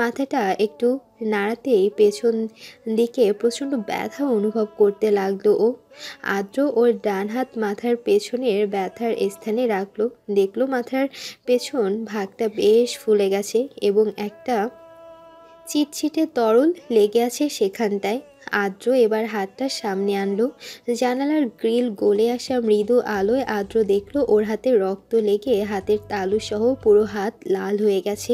মাথাটা একটু নাড়াতেই পেছন দিকে প্রচণ্ড ব্যথা অনুভব করতে লাগলো ও। আদ্র ওর ডান হাত মাথার পেছনের ব্যথার স্থানে রাখলো, দেখলো মাথার পেছন ভাগটা বেশ ফুলে গেছে এবং একটা চিটচিটে তরল লেগে আছে সেখানটায়। আদ্র এবার হাতটা সামনে আনলো, জানালার গ্রিল গলে আসা মৃদু আলোয় আদ্র দেখলো ওর হাতে রক্ত লেগে হাতের তালু সহ পুরো হাত লাল হয়ে গেছে।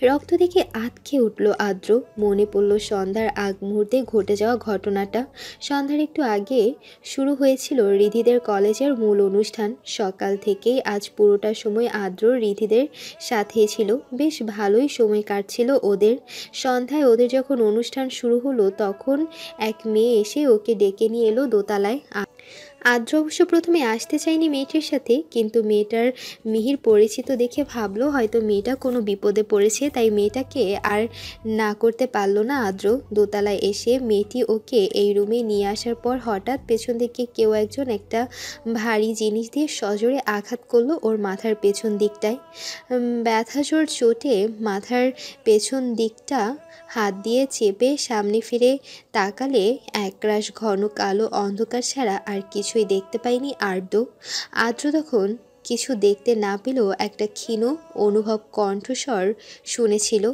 রক্ত দেখে আঁতকে উঠল আদ্র। মনে পড়ল সন্ধ্যার আগ মুহূর্তে ঘটে যাওয়া ঘটনাটা। সন্ধ্যার একটু আগে শুরু হয়েছিল রিধিদের কলেজের মূল অনুষ্ঠান। সকাল থেকেই আজ পুরোটা সময় আদ্র রিধিদের সাথে ছিল, বেশ ভালোই সময় কাটছিল ওদের। সন্ধ্যায় ওদের যখন অনুষ্ঠান শুরু হলো তখন এক মেয়ে এসে ওকে ডেকে নিয়ে এলো দোতলায়। আদ্র অবশ্য প্রথমে আসতে চায়নি মেয়েটির সাথে, কিন্তু মেয়েটার মিহির পরিচিত দেখে ভাবলো হয়তো মেয়েটা কোনো বিপদে পড়েছে, তাই মেয়েটাকে আর না করতে পারলো না আদ্র। দোতলায় এসে মেয়েটি ওকে এই রুমে নিয়ে আসার পর হঠাৎ পেছন থেকে কেউ একজন একটা ভারী জিনিস দিয়ে সজোরে আঘাত করলো ওর মাথার পেছন দিকটায়। ব্যথাজোর চোটে মাথার পেছন দিকটা হাত দিয়ে চেপে সামনে ফিরে তাকালে একরাশ ঘন কালো অন্ধকার ছাড়া আর কিছুই দেখতে পায়নি আদ্র তখন কিছু দেখতে না পেলেও একটা ক্ষীণ অনুভব কণ্ঠস্বর শুনেছিল।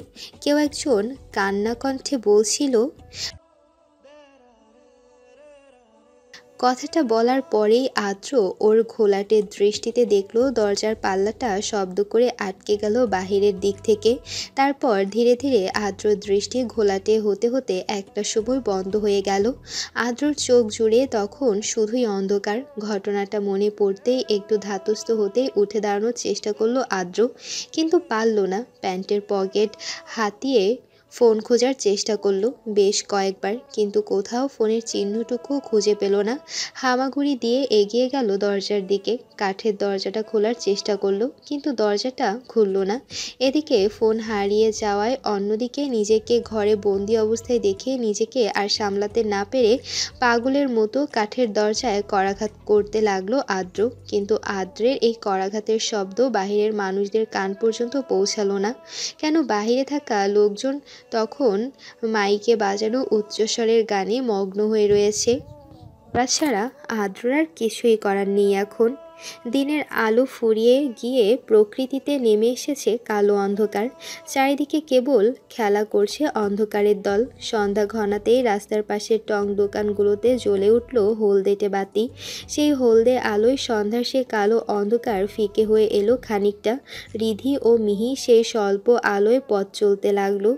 কেউ একজন কান্না কণ্ঠে বলছিল। কথাটা বলার পরেই আদ্র ওর ঘোলাটে দৃষ্টিতে দেখলো দরজার পাল্লাটা শব্দ করে আটকে গেল বাহিরের দিক থেকে। তারপর ধীরে ধীরে আদ্রর দৃষ্টি ঘোলাটে হতে হতে একটা সময় বন্ধ হয়ে গেল। আদ্রর চোখ জুড়ে তখন শুধুই অন্ধকার। ঘটনাটা মনে পড়তেই একটু ধাতস্থ হতেই উঠে দাঁড়ানোর চেষ্টা করলো আদ্র, কিন্তু পারল না। প্যান্টের পকেট হাতিয়ে ফোন খোঁজার চেষ্টা করলো বেশ কয়েকবার, কিন্তু কোথাও ফোনের চিহ্নটুকু খুঁজে পেল না। হামাগুড়ি দিয়ে এগিয়ে গেল দরজার দিকে, কাঠের দরজাটা খোলার চেষ্টা করলো, কিন্তু দরজাটা খুলল না। এদিকে ফোন হারিয়ে যাওয়ায় অন্যদিকে নিজেকে ঘরে বন্দি অবস্থায় দেখে নিজেকে আর সামলাতে না পেরে পাগলের মতো কাঠের দরজায় করাঘাত করতে লাগলো আদ্র। কিন্তু আদ্রের এই করাঘাতের শব্দ বাহিরের মানুষদের কান পর্যন্ত পৌঁছালো না। কেন বাহিরে থাকা লোকজন তখন মাইকে বাজানো উচ্চস্বরের গানে মগ্ন হয়ে রয়েছে। তাছাড়া আদ্রর আর কিছুই করার নেই এখন। দিনের আলো ফুরিয়ে গিয়ে প্রকৃতিতে নেমে এসেছে কালো অন্ধকার। চারিদিকে কেবল খেলা করছে অন্ধকারের দল। সন্ধ্যা ঘনাতেই রাস্তার পাশের টং দোকানগুলোতে জ্বলে উঠল হলদেটে বাতি। সেই হলদে আলোয় সন্ধ্যার সে কালো অন্ধকার ফিকে হয়ে এলো খানিকটা। রিধি ও মিহি সেই স্বল্প আলোয় পথ চলতে লাগলো।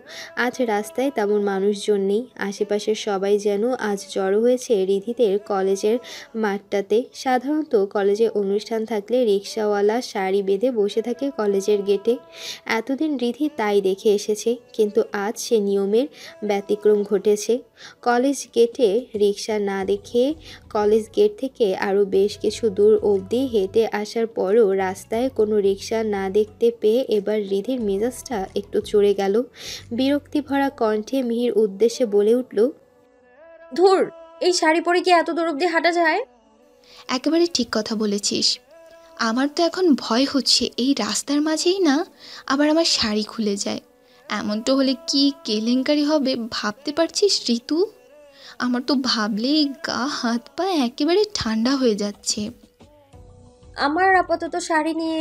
আজ রাস্তায় তেমন মানুষজন নেই। আশেপাশের সবাই যেন আজ জড়ো হয়েছে রিধিদের কলেজের মাঠটাতে। সাধারণত কলেজে অনুষ্ঠান থাকলে রিকশাওয়ালা সারি বেঁধে বসে থাকে কলেজের গেটে। এতদিন রিধি তাই দেখে এসেছে, কিন্তু আজ সে নিয়মের ব্যতিক্রম ঘটেছে। কলেজ গেটে রিকশা না দেখে কলেজ গেট থেকে আরও বেশ কিছু দূর অবধি হেঁটে আসার পরও রাস্তায় কোনো রিকশা না দেখতে পেয়ে এবার রিধির মেজাজটা একটু চড়ে গেল। বিরক্তি ভরা কণ্ঠে মিহির উদ্দেশ্যে বলে উঠল, ধুর, এই শাড়ি পরে কি এত দূর অব্দি হাঁটা যায়? একেবারে ঠিক কথা বলেছিস। আমার তো এখন ভয় হচ্ছে এই রাস্তার মাঝেই না আবার আমার শাড়ি খুলে যায়। এমনটা হলে কি কেলেঙ্কারি হবে ভাবতে পারছিস ঋতু? আমার তো ভাবলেই গা হাত পা একেবারে ঠান্ডা হয়ে যাচ্ছে। আমার আপাতত শাড়ি নিয়ে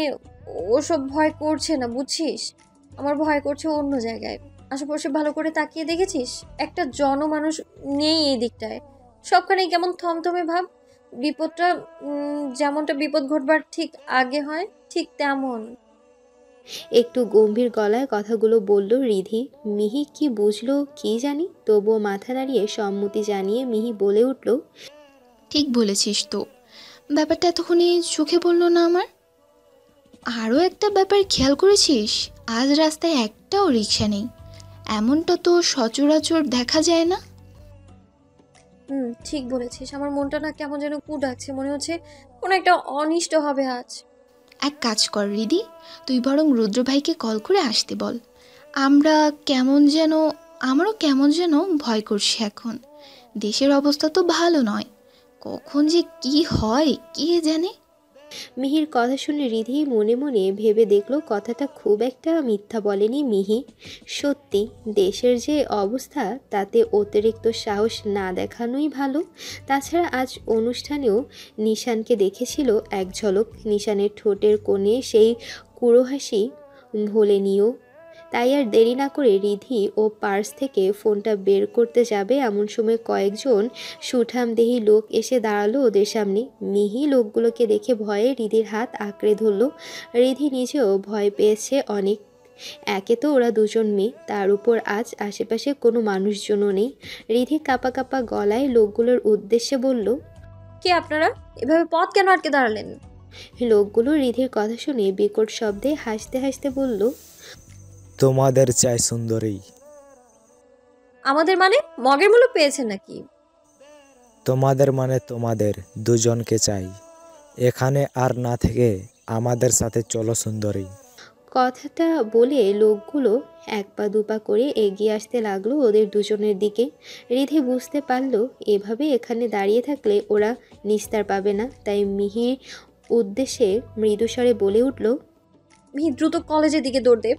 ওসব ভয় করছে না, বুঝছিস? আমার ভয় করছে অন্য জায়গায়। আশেপাশে ভালো করে তাকিয়ে দেখেছিস? একটা জনমানুষ নেই এই দিকটায়। সবখানেই কেমন থমথমে ভাব। বিপদটা যেমনটা বিপদ ঘটবার ঠিক আগে হয়, ঠিক তেমন। একটু গম্ভীর গলায় কথাগুলো বলল রিধি। মিহি কি বুঝলো কি জানি, তবুও মাথা নাড়িয়ে সম্মতি জানিয়ে মিহি বলে উঠল, ঠিক বলেছিস তো, ব্যাপারটা এতক্ষণে চোখে পড়লো না আমার। আরও একটা ব্যাপার খেয়াল করেছিস? আজ রাস্তায় একটাও রিক্সা নেই। এমনটা তো সচরাচর দেখা যায় না। ঠিক বলেছিস। আমার মনটা না কেমন যেন কু ডাকছে, মনে হচ্ছে কোনো একটা অনিষ্ট হবে আজ। এক কাজ কর রিদি, তুই বরং রুদ্র ভাইকে কল করে আসতে বল। আমরা কেমন যেন আমারও কেমন যেন ভয় করছে এখন। দেশের অবস্থা তো ভালো নয়, কখন যে কি হয় কে জানে। মিহির কথা শুনে রিধি মনে মনে ভেবে দেখলো কথাটা খুব একটা মিথ্যা বলেনি মিহি। সত্যি দেশের যে অবস্থা তাতে অতিরিক্ত সাহস না দেখানোই ভালো। তাছাড়া আজ অনুষ্ঠানেও নিশানকে দেখেছিল এক ঝলক। নিশানের ঠোঁটের কোণে সেই কুড়ো হাসি ভোলেনিও। তাই আর দেরি না করে রিধি ও পার্স থেকে ফোনটা বের করতে যাবে এমন সময় কয়েকজন সুঠামদেহী লোক এসে দাঁড়ালো ওদের সামনে। মিহি লোকগুলোকে দেখে ভয়ে রিধির হাত আঁকড়ে ধরল। রিধি নিজেও ভয় পেয়েছে অনেক। একে তো ওরা দুজন মেয়ে, তার উপর আজ আশেপাশে কোনো মানুষজনও নেই। রিধি কাঁপা কাঁপা গলায় লোকগুলোর উদ্দেশ্যে বলল, কে আপনারা? এভাবে পথ কেন আটকে দাঁড়ালেন? লোকগুলো রিধির কথা শুনে বিকট শব্দে হাসতে হাসতে বলল, তোমাদের চাই সুন্দরী। আমাদের মানে মগের মূল্য পেয়েছেন নাকি? তোমাদের মানে তোমাদের দুজনকে চাই। এখানে আর না থেকে আমাদের সাথে চলো সুন্দরী। কথাটা বলে লোকগুলো এক পা দুপা করে এগিয়ে আসতে লাগলো ওদের দুজনের দিকে। রিধি বুঝতে পারলো এভাবে এখানে দাঁড়িয়ে থাকলে ওরা নিস্তার পাবে না। তাই মিহির উদ্দেশ্যে মৃদুস্বরে বলে উঠল, মিহি দ্রুত কলেজের দিকে দৌড় দে।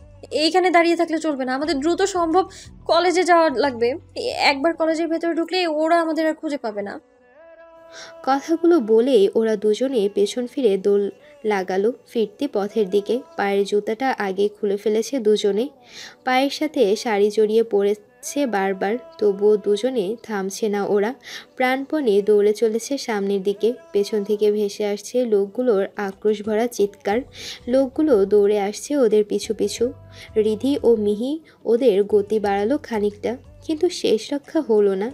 এইখানে দাঁড়িয়ে থাকলে চলবে না, আমাদের দ্রুত সম্ভব কলেজে যাওয়া লাগবে। একবার কলেজের ভেতরে ঢুকলে ওরা আমাদের আর খুঁজে পাবে না। কথাগুলো বলেই ওরা দুজনে পেছন ফিরে দোল লাগালো ফিরতি পথের দিকে। পায়ের জুতাটা আগে খুলে ফেলেছে দুজনে। পায়ের সাথে শাড়ি জড়িয়ে পড়েছে বারবার, তবুও দুজনে থামছে না ওরা। প্রাণপণে দৌড়ে চলেছে সামনের দিকে। পেছন থেকে ভেসে আসছে লোকগুলোর আক্রোশ ভরা চিৎকার। লোকগুলো দৌড়ে আসছে ওদের পিছু পিছু। রিধি ও মিহি ওদের গতি বাড়ালো খানিকটা, কিন্তু শেষ রক্ষা হলো না।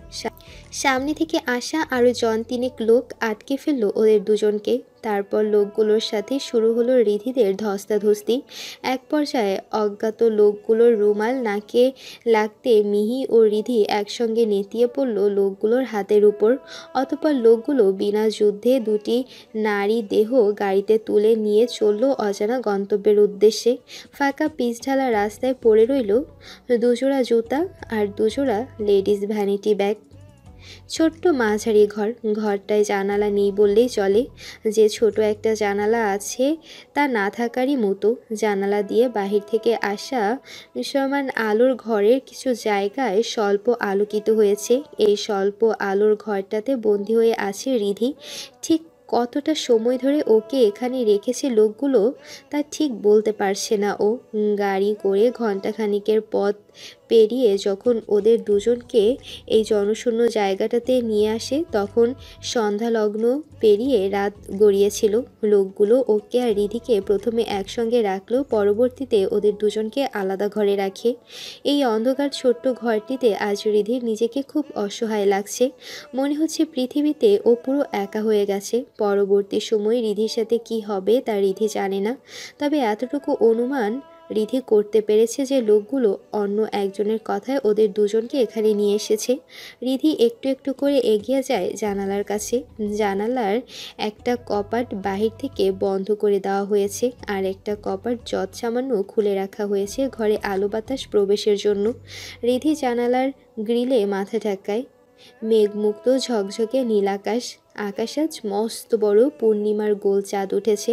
সামনে থেকে আসা আরও জন তিনেক লোক আটকে ফেললো ওদের দুজনকে। তারপর লোকগুলোর সাথে শুরু হলো রিধিদের ধস্তাধস্তি। এক পর্যায়ে অজ্ঞাত লোকগুলোর রুমাল নাকে লাগতে মিহি ও রিধি একসঙ্গে নেতিয়ে পড়ল লোকগুলোর হাতের উপর। অতঃপর লোকগুলো বিনা যুদ্ধে দুটি নারী দেহ গাড়িতে তুলে নিয়ে চলল অজানা গন্তব্যের উদ্দেশ্যে। ফাঁকা পিচঢালা রাস্তায় পড়ে রইল দুজোড়া জুতা আর দুজোড়া লেডিস ভ্যানিটি ব্যাগ। ছোট্ট মাঝারি ঘর, ঘরটায় জানালা নেই বললেই চলে। যে ছোট একটা জানালা আছে তা না থাকারই মতো। জানালা দিয়ে বাহির থেকে আসা সমান আলোর ঘরের কিছু জায়গায় স্বল্প আলোকিত হয়েছে। এই স্বল্প আলোর ঘরটাতে বন্দি হয়ে আছে রিধি। ঠিক কতটা সময় ধরে ওকে এখানে রেখেছে লোকগুলো তা ঠিক বলতে পারছে না ও। গাড়ি করে ঘন্টাখানিকের পথ পেরিয়ে যখন ওদের দুজনকে এই জনশূন্য জায়গাটাতে নিয়ে আসে তখন সন্ধ্যালগ্ন পেরিয়ে রাত গড়িয়েছিল। লোকগুলো ওকে আর রিধিকে প্রথমে একসঙ্গে রাখলেও পরবর্তীতে ওদের দুজনকে আলাদা ঘরে রাখে। এই অন্ধকার ছোট্ট ঘরটিতে আজ রিধির নিজেকে খুব অসহায় লাগছে। মনে হচ্ছে পৃথিবীতে ও পুরো একা হয়ে গেছে। পরবর্তী সময়ে রিধির সাথে কি হবে তা রিধি জানে না, তবে এতটুকু অনুমান রিধি করতে পেরেছে যে লোকগুলো অন্য একজনের কথায় ওদের দুজনকে এখানে নিয়ে এসেছে। রিধি একটু একটু করে এগিয়ে যায় জানালার কাছে। জানালার একটা কপাট বাহির থেকে বন্ধ করে দেওয়া হয়েছে, আর একটা কপাট যৎসামান্য খুলে রাখা হয়েছে ঘরে আলো বাতাস প্রবেশের জন্য। রিধি জানালার গ্রিলে মাথা ঠেকায়। মেঘমুক্ত ঝকঝকে নীল আকাশ। আকাশ আজ মস্ত বড় পূর্ণিমার গোল চাঁদ উঠেছে।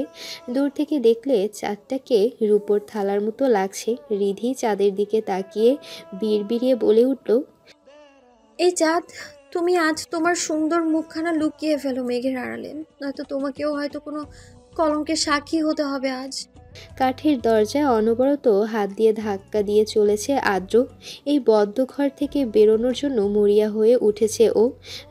দূর থেকে দেখলে চাঁদটাকে রূপোর থালার মতো লাগছে। রিধি চাঁদের দিকে তাকিয়ে বিড়বিড়িয়ে বলে উঠল, এই চাঁদ, তুমি আজ তোমার সুন্দর মুখখানা লুকিয়ে ফেলো মেঘের আড়ালে, নয়তো তোমাকেও হয়তো কোনো কলঙ্কের সাক্ষী হতে হবে আজ। কাঠের দরজায় অনবরত হাত দিয়ে ধাক্কা দিয়ে চলেছে আদ্র। এই বদ্ধ ঘর থেকে বেরোনোর জন্য মরিয়া হয়ে উঠেছে ও।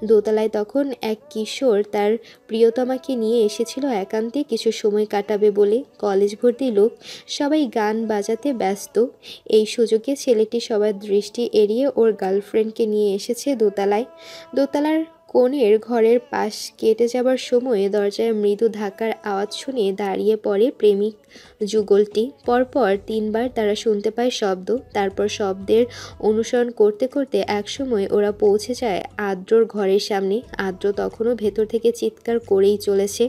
দোতলায় তখন এক কিশোর তার প্রিয়তমাকে নিয়ে এসেছিল একান্তে কিছু সময় কাটাবে বলে। কলেজ ভর্তি লোক, সবাই গান বাজাতে ব্যস্ত। এই সুযোগে ছেলেটি সবার দৃষ্টি এড়িয়ে ওর গার্লফ্রেন্ডকে নিয়ে এসেছে দোতলায়। দোতলার কোণের ঘরের পাশ কেটে যাবার সময়ে দরজায় মৃদু ধাক্কার আওয়াজ শুনে দাঁড়িয়ে পড়ে প্রেমিক যুগলটি। পরপর 3 বার তারা শুনতে পায় শব্দ। তারপর শব্দের অনুসরণ করতে করতে একসময় ওরা পৌঁছে যায় আদ্রর ঘরের সামনে। আদ্র তখনও ভেতর থেকে চিৎকার করেই চলেছে,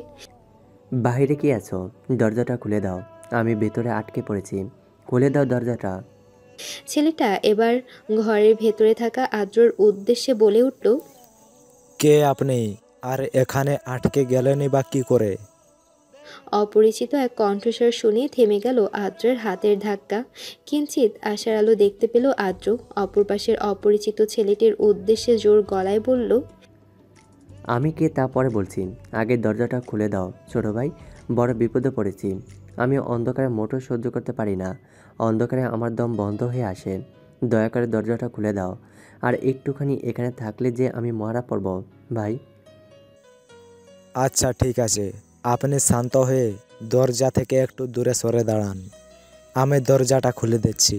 বাহিরে কি আছো? দরজাটা খুলে দাও, আমি ভেতরে আটকে পড়েছি, খুলে দাও দরজাটা। ছেলেটা এবার ঘরের ভেতরে থাকা আদ্রর উদ্দেশ্যে বলে উঠল, কে আপনি? আর এখানে আটকে গেলেনই বা কি করে? অপরিচিত এক কণ্ঠস্বর শুনে থেমে গেল আদ্রের হাতের ধাক্কা। কিঞ্চিত আশার আলো দেখতে পেল আদ্র। অপর পাশের অপরিচিত ছেলেটির উদ্দেশ্যে জোর গলায় বলল, আমি কে তা পরে বলছি, আগে দরজাটা খুলে দাও ছোট ভাই, বড় বিপদে পড়েছি। আমি অন্ধকারে মোটর সহ্য করতে পারি না, অন্ধকারে আমার দম বন্ধ হয়ে আসে। দয়া করে দরজাটা খুলে দাও, আর একটুখানি এখানে থাকলে যে আমি মারা পড়ব ভাই। আচ্ছা ঠিক আছে, আপনি শান্ত হয়ে দরজা থেকে একটু দূরে সরে দাঁড়ান, আমি দরজাটা খুলে দিচ্ছি।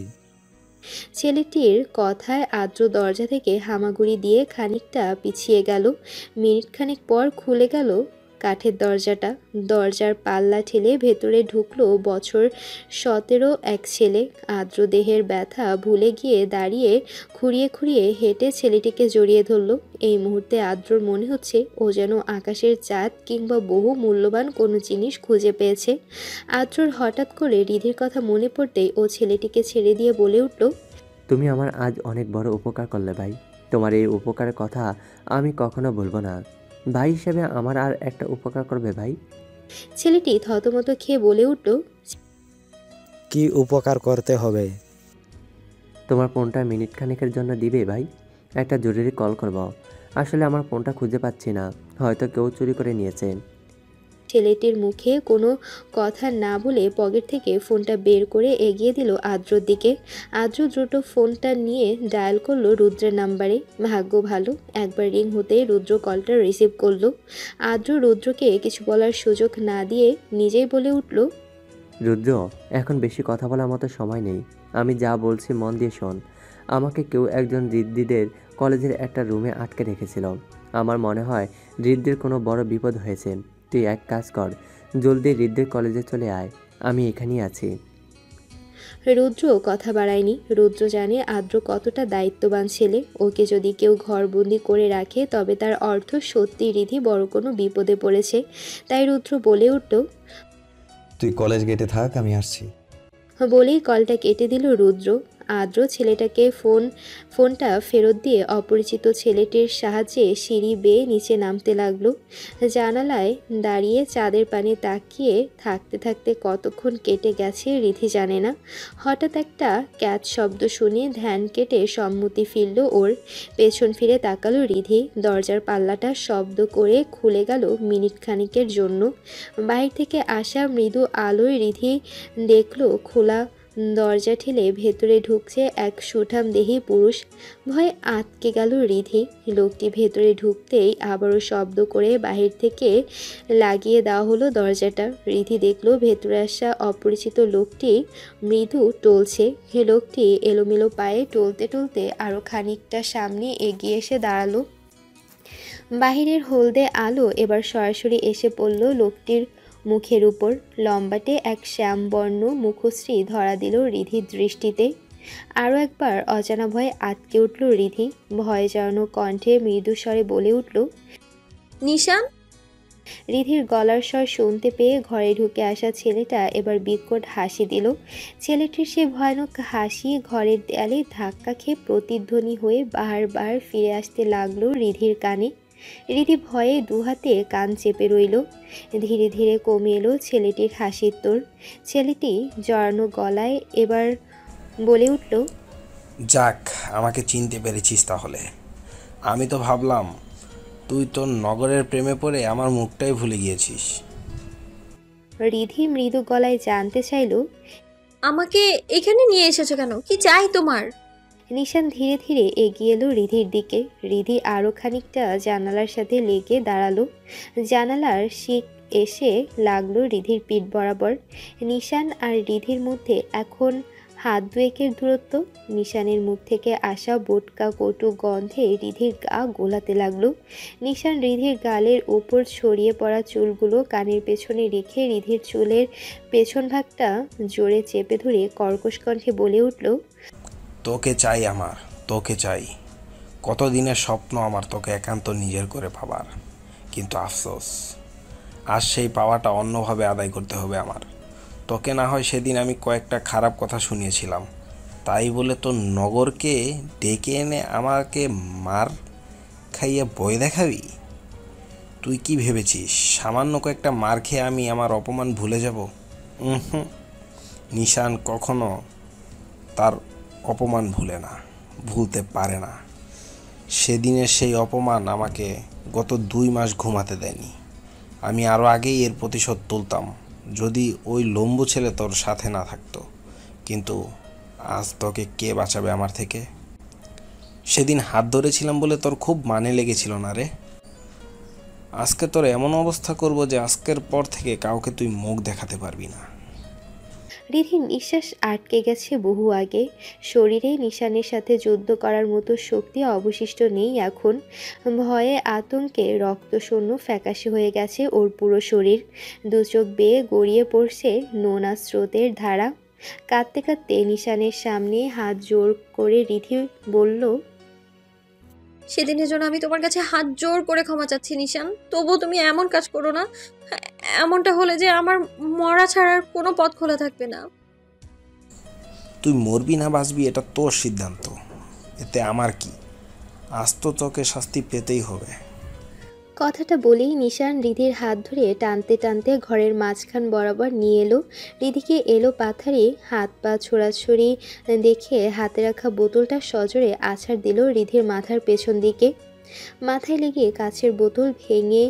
ছেলেটির কথায় আদ্র দরজা থেকে হামাগুড়ি দিয়ে খানিকটা পিছিয়ে গেল। মিনিট খানেক পর খুলে গেল কাঠের দরজাটা। দরজার পাল্লা ঠেলে ভেতরে ঢুকলো বছর 17 এক ছেলে। আদ্র দেহের ব্যথা ভুলে গিয়ে দাঁড়িয়ে খুঁড়িয়ে খুঁড়িয়ে হেঁটে ছেলেটিকে জড়িয়ে ধরলো। এই মুহূর্তে আদ্রর মনে হচ্ছে ও যেন আকাশের চাঁদ কিংবা বহু মূল্যবান কোনো জিনিস খুঁজে পেয়েছে। আদ্রর হঠাৎ করে রিধির কথা মনে পড়তেই ও ছেলেটিকে ছেড়ে দিয়ে বলে উঠল, তুমি আমার আজ অনেক বড় উপকার করলে ভাই, তোমার এই উপকারের কথা আমি কখনো ভুলবো না। ভাই হিসেবে আমার আর একটা উপকার করবে ভাই? ছেলেটি থতমত খেয়ে বলে উঠল, কি উপকার করতে হবে? তোমার ফোনটা মিনিট খানেকের জন্য দিবে ভাই? একটা জরুরি কল করব। আসলে আমার ফোনটা খুঁজে পাচ্ছি না, হয়তো কেউ চুরি করে নিয়েছে। ছেলেটির মুখে কোনো কথা না বলে পকেট থেকে ফোনটা বের করে এগিয়ে দিল আদ্রর দিকে। আদ্র দ্রুত ফোনটা নিয়ে ডায়াল করলো রুদ্রের নাম্বারে। ভাগ্য ভালো, একবার রিং হতেই রুদ্র কলটা রিসিভ করলো। আদ্র রুদ্রকে কিছু বলার সুযোগ না দিয়ে নিজেই বলে উঠল, রুদ্র, এখন বেশি কথা বলার মতো সময় নেই, আমি যা বলছি মন দিয়ে শোন। আমাকে কেউ একজন রিদ্দিদের কলেজের একটা রুমে আটকে রেখেছিল। আমার মনে হয় রিদ্দির কোনো বড় বিপদ হয়েছে। তুই এক কাজ কর, জলদি রিদ্দির কলেজে চলে আয়, আমি এখানেই আছি। রুদ্র কথা বাড়ায়নি। রুদ্র জানে আদ্র কতটা দায়িত্ববান ছেলে। ওকে যদি কেউ ঘরবন্দি করে রাখে তবে তার অর্থ সত্যি রিধি বড় কোনো বিপদে পড়েছে। তাই রুদ্র বলে উঠল, তুই কলেজ গেটে থাক, আমি আসছি। বলেই কলটা কেটে দিল রুদ্র। আদ্র ছেলেটাকে ফোনটা ফেরত দিয়ে অপরিচিত ছেলেটির সাহায্যে সিঁড়ি বেয়ে নিচে নামতে লাগলো। জানালায় দাঁড়িয়ে চাঁদের পানে তাকিয়ে থাকতে থাকতে কতক্ষণ কেটে গেছে রিধি জানে না। হঠাৎ একটা ক্যাচ শব্দ শুনে ধ্যান কেটে সম্মতি ফিরল ওর। পেছন ফিরে তাকালো রিধি। দরজার পাল্লাটা শব্দ করে খুলে গেল মিনিট খানিকের জন্য। বাইরে থেকে আসা মৃদু আলোয় রিধি দেখলো খোলা দরজা ঠেলে ভেতরে ঢুকছে এক সুঠামদেহী পুরুষ। ভয়ে আটকে গেল রিধি। লোকটি ভেতরে ঢুকতেই আবারও শব্দ করে বাহির থেকে লাগিয়ে দেওয়া হলো দরজাটা। রিধি দেখলো ভেতরে আসা অপরিচিত লোকটি মৃদু টলছে। লোকটি এলোমেলো পায়ে টলতে টলতে আরও খানিকটা সামনে এগিয়ে এসে দাঁড়ালো। বাহিরের হলদে আলো এবার সরাসরি এসে পড়ল লোকটির মুখের উপর। লম্বাটে এক শ্যামবর্ণ মুখশ্রী ধরা দিল রিধির দৃষ্টিতে। আরও একবার অজানা ভয়ে আটকে উঠল রিধি। ভয়ে জড়ানো কণ্ঠে মৃদু স্বরে বলে উঠল, নিশান। রিধির গলার স্বর শুনতে পেয়ে ঘরে ঢুকে আসা ছেলেটা এবার বিকট হাসি দিল। ছেলেটির সে ভয়ানক হাসি ঘরের দেয়ালে ধাক্কা খেয়ে প্রতিধ্বনি হয়ে বারবার ফিরে আসতে লাগলো রিধির কানে। রিধি ভয়ে দুহাতে কান চেপে রইল। ধীরে ধীরে কমে এলো ছেলেটির হাসির তোর। ছেলেটি জড়ানো গলায় এবার বলে উঠল, যাক, আমাকে চিনতে পেরেছিস তাহলে। আমি তো ভাবলাম তুই তোর নগরের প্রেমে পড়ে আমার মুখটাই ভুলে গিয়েছিস। রিধি মৃদু গলায় জানতে চাইল, আমাকে এখানে নিয়ে এসেছো কেন? কি চাই তোমার? নিশান ধীরে ধীরে এগিয়ে এলো রিধির দিকে। রিধি আরও খানিকটা জানালার সাথে লেগে দাঁড়ালো। জানালার শিক এসে লাগলো রিধির পিঠ বরাবর। নিশান আর রিধির মধ্যে এখন হাত দুয়েকের দূরত্ব। নিশানের মুখ থেকে আসা বোটকা কটু গন্ধে রিধির গা গোলাতে লাগলো। নিশান রিধির গালের ওপর ছড়িয়ে পড়া চুলগুলো কানের পেছনে রেখে রিধির চুলের পেছন ভাগটা জোরে চেপে ধরে কর্কশ কণ্ঠে বলে উঠল, তোকে চাই আমার, তোকে চাই। কতদিনের স্বপ্ন আমার তোকে একান্ত নিজের করে পাবার, কিন্তু আফসোস আজ সেই পাওয়াটা অন্যভাবে আদায় করতে হবে আমার। তোকে না হয় সেদিন আমি কয়েকটা খারাপ কথা শুনিয়েছিলাম, তাই বলে তোর নগরকে ডেকে এনে আমাকে মার খাইয়ে বই দেখাবি? তুই কি ভেবেছিস সামান্য কয়েকটা মার খেয়ে আমি আমার অপমান ভুলে যাব? হুম, নিশান কখনো তার অপমান ভুলে না, ভুলতে পারে না। সেদিনের সেই অপমান আমাকে গত 2 মাস ঘুমাতে দেয়নি। আমি আরও আগেই এর প্রতিশোধ তুলতাম যদি ওই লম্বু ছেলে তোর সাথে না থাকতো। কিন্তু আজ তোকে কে বাঁচাবে আমার থেকে? সেদিন হাত ধরেছিলাম বলে তোর খুব মানে লেগেছিল না রে? আজকে তোর এমন অবস্থা করব যে আজকের পর থেকে কাউকে তুই মুখ দেখাতে পারবি না। রিধির নিঃশ্বাস আটকে গেছে বহু আগে। শরীরে নিশানের সাথে যুদ্ধ করার মতো শক্তি অবশিষ্ট নেই এখন। ভয়ে আতঙ্কে রক্তশূন্য ফ্যাকাশে হয়ে গেছে ওর পুরো শরীর। দু চোখ বেয়ে গড়িয়ে পড়ছে নোনা স্রোতের ধারা। কাঁদতে কাঁদতে নিশানের সামনে হাত জোর করে রিধি বলল, সেদিনের জন্য আমি তোমার কাছে হাত জোর করে ক্ষমা চাচ্ছি নিশান। তবুও তুমি এমন কাজ করো না। এমনটা হলে যে আমার মরা ছাড়ার কোনো পথ খোলা থাকবে না। তুই মরবি না বাঁচবি এটা তোর সিদ্ধান্ত, এতে আমার কি? আজ তো তোকে শাস্তি পেতেই হবে। কথাটা বলেই নিশান রিধির হাত ধরে টানতে টানতে ঘরের মাঝখান বরাবর নিয়ে এলো। রিধিকে এলো পাথারে হাত পা ছোড়াছড়ি দেখে হাতে রাখা বোতলটা সজোরে আছাড় দিল রিধির মাথার পেছন দিকে। মাথায় লেগে কাচের বোতল ভেঙে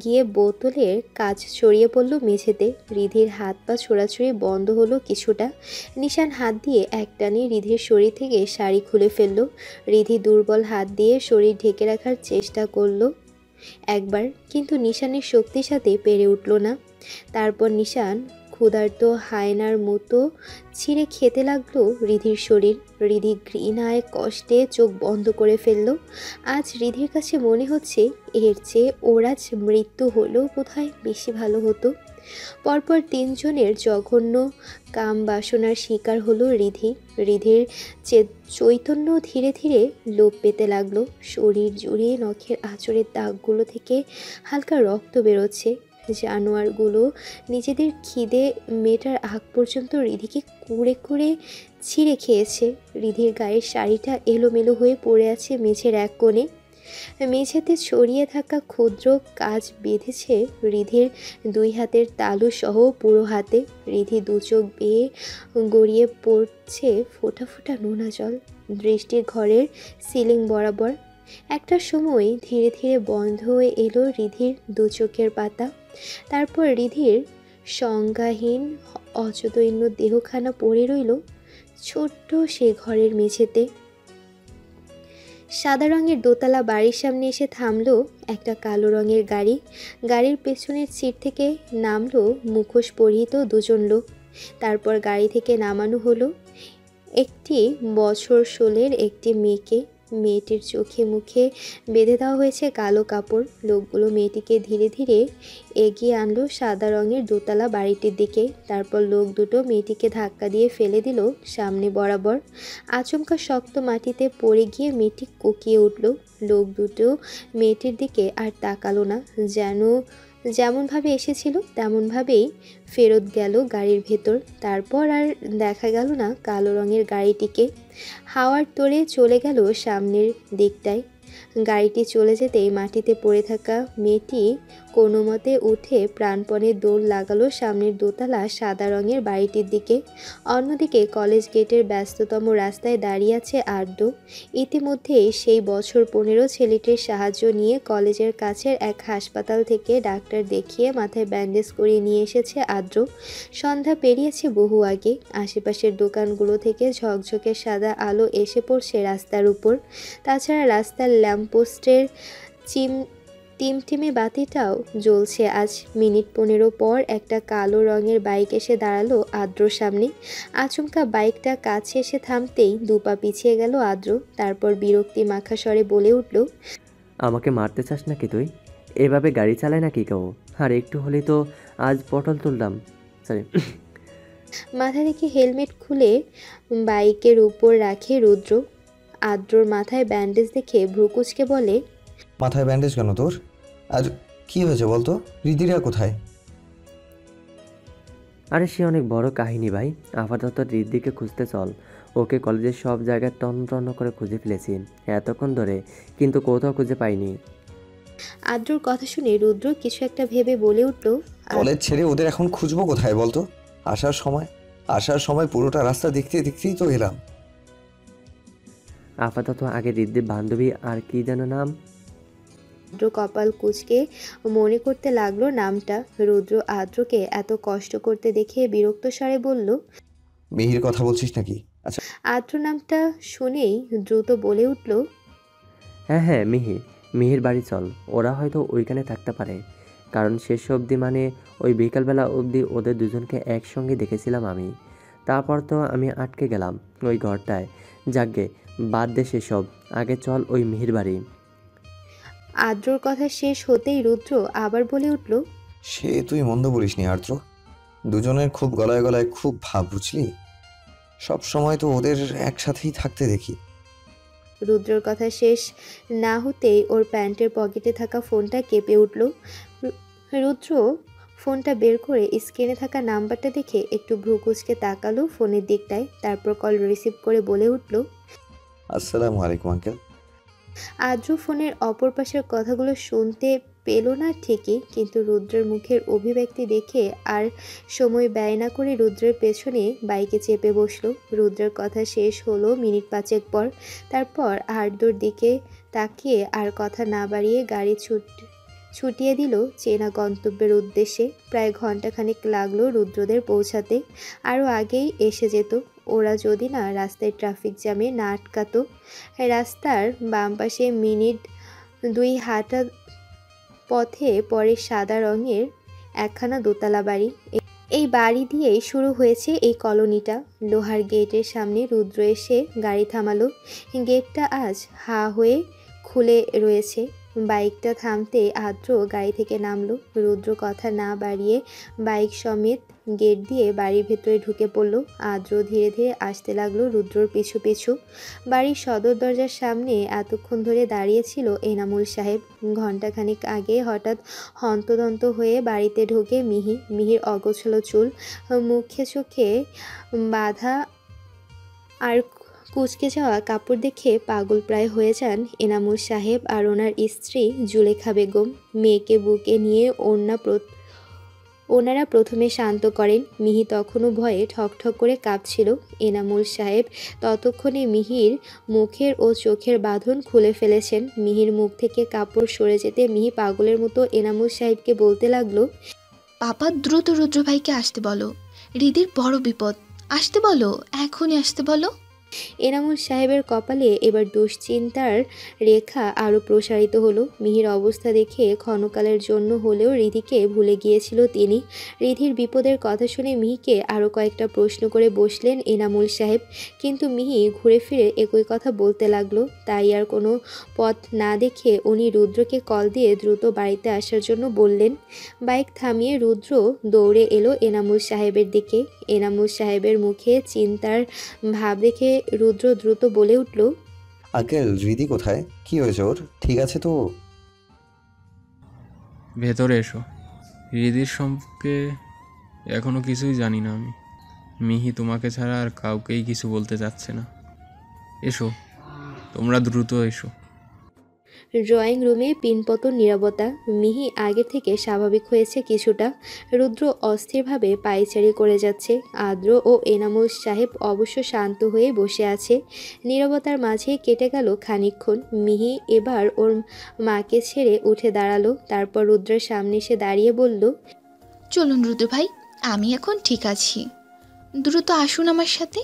গিয়ে বোতলের কাচ ছড়িয়ে পড়ল মেঝেতে। রিধির হাত পা ছোড়াছড়ি বন্ধ হলো কিছুটা। নিশান হাত দিয়ে একটানে রিধির শরীর থেকে শাড়ি খুলে ফেলল। রিধি দুর্বল হাত দিয়ে শরীর ঢেকে রাখার চেষ্টা করলো একবার, কিন্তু নিশানের শক্তির সাথে পেরে উঠল না। তারপর নিশান ক্ষুধার্ত হায়নার মতো ছিঁড়ে খেতে লাগলো রিধির শরীর। রিধি ঘৃণায় কষ্টে চোখ বন্ধ করে ফেলল। আজ রিধির কাছে মনে হচ্ছে এর চেয়ে ওর আজ মৃত্যু হলেও বোধহয় বেশি ভালো হতো। পরপর 3 জনের জঘন্য কাম বাসনার শিকার হলো রিধি। রিধির চৈতন্য ধীরে ধীরে লোপ পেতে লাগলো। শরীর জুড়ে নখের আঁচড়ের দাগগুলো থেকে হালকা রক্ত বেরোচ্ছে। জানোয়ারগুলো নিজেদের খিদে মেটার আগ পর্যন্ত রিধিকে কুড়ে কুড়ে ছিঁড়ে খেয়েছে। রিধির গায়ের শাড়িটা এলোমেলো হয়ে পড়ে আছে মেঝের এক কোণে। মেঝেতে ছড়িয়ে থাকা ক্ষুদ্র কাজ বেঁধেছে রিধির 2 হাতের তালু সহ পুরো হাতে। রিধি 2 চোখ বেয়ে গড়িয়ে পড়ছে ফোঁটা ফোঁটা নোনা জল দৃষ্টির ঘরের সিলিং বরাবর। একটা সময় ধীরে ধীরে বন্ধ হয়ে এলো রিধির 2 চোখের পাতা। তারপর রিধির সংজ্ঞাহীন অচৈতন্য দেহখানা পড়ে রইল ছোট্ট সে ঘরের মেঝেতে। সাদা রঙের দোতলা বাড়ির সামনে এসে থামলো একটা কালো রঙের গাড়ি। গাড়ির পেছনের সিট থেকে নামলো মুখোশ পরিহিত 2 জন লোক। তারপর গাড়ি থেকে নামানো হলো একটি বছর 16-এর একটি মেয়েকে। মেয়েটির চোখে মুখে বেঁধে দেওয়া হয়েছে কালো কাপড়। লোকগুলো মেয়েটিকে ধীরে ধীরে এগিয়ে আনলো সাদা রঙের দোতলা বাড়িটির দিকে। তারপর লোক দুটো মেয়েটিকে ধাক্কা দিয়ে ফেলে দিল সামনে বরাবর। আচমকা শক্ত মাটিতে পড়ে গিয়ে মেয়েটি কোকিয়ে উঠল। লোক দুটো মেয়েটির দিকে আর তাকালো না, যেন যেমনভাবে এসেছিল তেমনভাবেই ফেরত গেল গাড়ির ভেতর। তারপর আর দেখা গেল না কালো রঙের গাড়িটিকে। হাওয়ার তোড়ে চলে গেল সামনের দিকটায়। গাড়িটি চলে যেতেই মাটিতে পড়ে থাকা মেয়েটি কোনো মতে উঠে প্রাণপণে দৌড় লাগালো সামনের দোতলা সাদা রঙের বাড়িটির দিকে। অন্যদিকে কলেজ গেটের ব্যস্ততম রাস্তায় দাঁড়িয়ে আছে আদ্র। ইতিমধ্যেই সেই বছর 15 ছেলেটির সাহায্য নিয়ে কলেজের কাছের এক হাসপাতাল থেকে ডাক্তার দেখিয়ে মাথায় ব্যান্ডেজ করিয়ে নিয়ে এসেছে আদ্র। সন্ধ্যা পেরিয়েছে বহু আগে। আশেপাশের দোকানগুলো থেকে ঝকঝকে সাদা আলো এসে পড়ছে রাস্তার উপর। তাছাড়া রাস্তার ল্যাম্পপোস্টের টিমটিমে বাতিটাও জ্বলছে আজ। মিনিট 15 পর একটা কালো রঙের বাইক এসে দাঁড়ালো আদ্রর সামনে। আচমকা বাইকটা কাছে এসে থামতেই 2 পা পিছিয়ে গেল আদ্র। তারপর বিরক্তি মাখা স্বরে বলে উঠল, আমাকে মারতে চাস নাকি তুই? এভাবে গাড়ি চালায় নাকি কেউ? আর একটু হলেই তো আজ পটল তুললাম। সরি। মাথা থেকে হেলমেট খুলে বাইকের উপর রাখে রুদ্র। আদ্রর মাথায় ব্যান্ডেজ দেখে ভ্রুকুচকে বলে, মাথায় ব্যান্ডেজ কেন তোর? আর কি হয়েছে বলতো? রিদিরা কোথায়? আরে সে অনেক বড় কাহিনী ভাই। আপাতত রিদ্দিকে খুঁজতে চল। ওকে কলেজের সব জায়গায় তন্ন তন্ন করে খুঁজে ফেলেছি এতক্ষণ ধরে, কিন্তু কোথাও খুঁজে পাইনি। আদ্রর কথা শুনে রুদ্র কিছু একটা ভেবে বলে উঠল, কলেজ ছেড়ে ওদের এখন খুঁজবো কোথায় বলতো? আসার সময় পুরোটা রাস্তা দেখতে দেখতেই তো এলাম। আপাতত আগে রিদ্ধির বান্ধবী আর কি যেন নাম? আদ্র কপাল কুঁচকে মনে করতে লাগলো নামটা। রুদ্র আদ্রকে এত কষ্ট করতে দেখে বিরক্ত স্বরে বলল, মিহির কথা বলছিস নাকি? আচ্ছা, আদ্র নামটা শুনেই দ্রুত বলে উঠল, হ্যাঁ হ্যাঁ, মিহির বাড়ি চল। ওরা হয়তো ওইখানে থাকতে পারে, কারণ শেষ অবধি মানে ওই বিকালবেলা অবধি ওদের দুজনকে একসঙ্গে দেখেছিলাম আমি। তারপর তো আমি আটকে গেলাম ওই ঘরটায়। যাকগে, বাদ দে সেসব, আগে চল ওই মিহির বাড়ি। আদ্রর কথা শেষ হতেই রুদ্র আবার বলে উঠল, সে তুই মন্দ বলিসনি আর্দ্র। দুজনের খুব গলায় গলায় খুব ভাব, বুঝলি? সব সময় তো ওদের একসাথেই থাকতে দেখি। রুদ্রর কথা শেষ না হতেই ওর প্যান্টের পকেটে থাকা ফোনটা কেঁপে উঠল। রুদ্র ফোনটা বের করে স্ক্রিনে থাকা নাম্বারটা দেখে একটু ভ্রু কুঁচকে তাকালো ফোনের দিকটায়, তারপর কল রিসিভ করে বলে উঠল, আসসালামু আলাইকুম আঙ্কেল। আদ্র ফোনের অপর পাশের কথাগুলো শুনতে পেল না ঠিকই, কিন্তু রুদ্রের মুখের অভিব্যক্তি দেখে আর সময় ব্যয় না করে রুদ্রের পেছনে বাইকে চেপে বসলো। রুদ্রের কথা শেষ হলো মিনিট 5 পর। তারপর আদ্রর দিকে তাকিয়ে আর কথা না বাড়িয়ে গাড়ি ছুটিয়ে দিল চেনা গন্তব্যের উদ্দেশ্যে। প্রায় ঘন্টাখানেক লাগলো রুদ্রদের পৌঁছাতে। আরও আগেই এসে যেত ওরা যদি না রাস্তায় ট্রাফিক জ্যামে না আটকাতো। রাস্তার বাম পাশে মিনিট 2 হাঁটা পথে পড়ে সাদা রঙের একখানা দোতলা বাড়ি। এই বাড়ি দিয়েই শুরু হয়েছে এই কলোনিটা। লোহার গেটের সামনে রুদ্র এসে গাড়ি থামালো। গেটটা আজ হা হয়ে খুলে রয়েছে। বাইকটা থামতে আদ্র গাড়ি থেকে নামলো। রুদ্র কথা না বাড়িয়ে বাইক সমেত গেট দিয়ে বাড়ির ভেতরে ঢুকে পড়লো। আদ্র ধীরে ধীরে আসতে লাগলো রুদ্রর পিছু পিছু। বাড়ির সদর দরজার সামনে এতক্ষণ ধরে দাঁড়িয়েছিল এনামুল সাহেব। ঘণ্টাখানেক আগে হঠাৎ হন্তদন্ত হয়ে বাড়িতে ঢোকে মিহির অগোছালো চুল, মুখে চোখে বাঁধা আর কুঁচকে যাওয়া কাপড় দেখে পাগল প্রায় হয়ে যান এনামুল সাহেব আর ওনার স্ত্রী জুলেখা বেগম। মেয়েকে বুকে নিয়ে ওনারা প্রথমে শান্ত করেন। মিহি তখনও ভয়ে ঠকঠক করে কাঁপছিল। এনামুল সাহেব ততক্ষণে মিহির মুখের ও চোখের বাঁধন খুলে ফেলেছেন। মিহির মুখ থেকে কাপড় সরে যেতে মিহি পাগলের মতো এনামুল সাহেবকে বলতে লাগলো, পাপা দ্রুত রুদ্র ভাইকে আসতে বলো, রিদির বড় বিপদ, আসতে বলো, এখনই আসতে বলো। এনামুল সাহেবের কপালে এবার দুশ্চিন্তার রেখা আরও প্রসারিত হলো। মিহির অবস্থা দেখে ক্ষণকালের জন্য হলেও রিধিকে ভুলে গিয়েছিল তিনি। রিধির বিপদের কথা শুনে মিহিকে আরও কয়েকটা প্রশ্ন করে বসলেন এনামুল সাহেব, কিন্তু মিহি ঘুরে ফিরে একই কথা বলতে লাগলো। তাই আর কোনো পথ না দেখে উনি রুদ্রকে কল দিয়ে দ্রুত বাড়িতে আসার জন্য বললেন। বাইক থামিয়ে রুদ্র দৌড়ে এলো এনামুল সাহেবের দিকে। এনামুল সাহেবের মুখে চিন্তার ভাব দেখে রুদ্র দ্রুত বলে উঠল, আঙ্কেল, রিদি কোথায়? কি হয়েছে ওর? ঠিক আছে তো? ভেতরে এসো। রিদির সম্পর্কে এখনো কিছুই জানি না আমি। মিহি তোমাকে ছাড়া আর কাউকেই কিছু বলতে চাচ্ছে না। এসো, তোমরা দ্রুত এসো। ড্রয়িং রুমে পিনপতন নীরবতা। মিহি আগে থেকে স্বাভাবিক হয়েছে কিছুটা। রুদ্র অস্থিরভাবে পায়চারি করে যাচ্ছে। আদ্র ও এনামুল সাহেব অবশ্য শান্ত হয়ে বসে আছে। নীরবতার মাঝে কেটে গেল খানিকক্ষণ। মিহি এবার ওর মাকে ছেড়ে উঠে দাঁড়ালো। তারপর রুদ্রের সামনে এসে দাঁড়িয়ে বলল, চলুন রুদ্র ভাই, আমি এখন ঠিক আছি, দ্রুত আসুন আমার সাথে।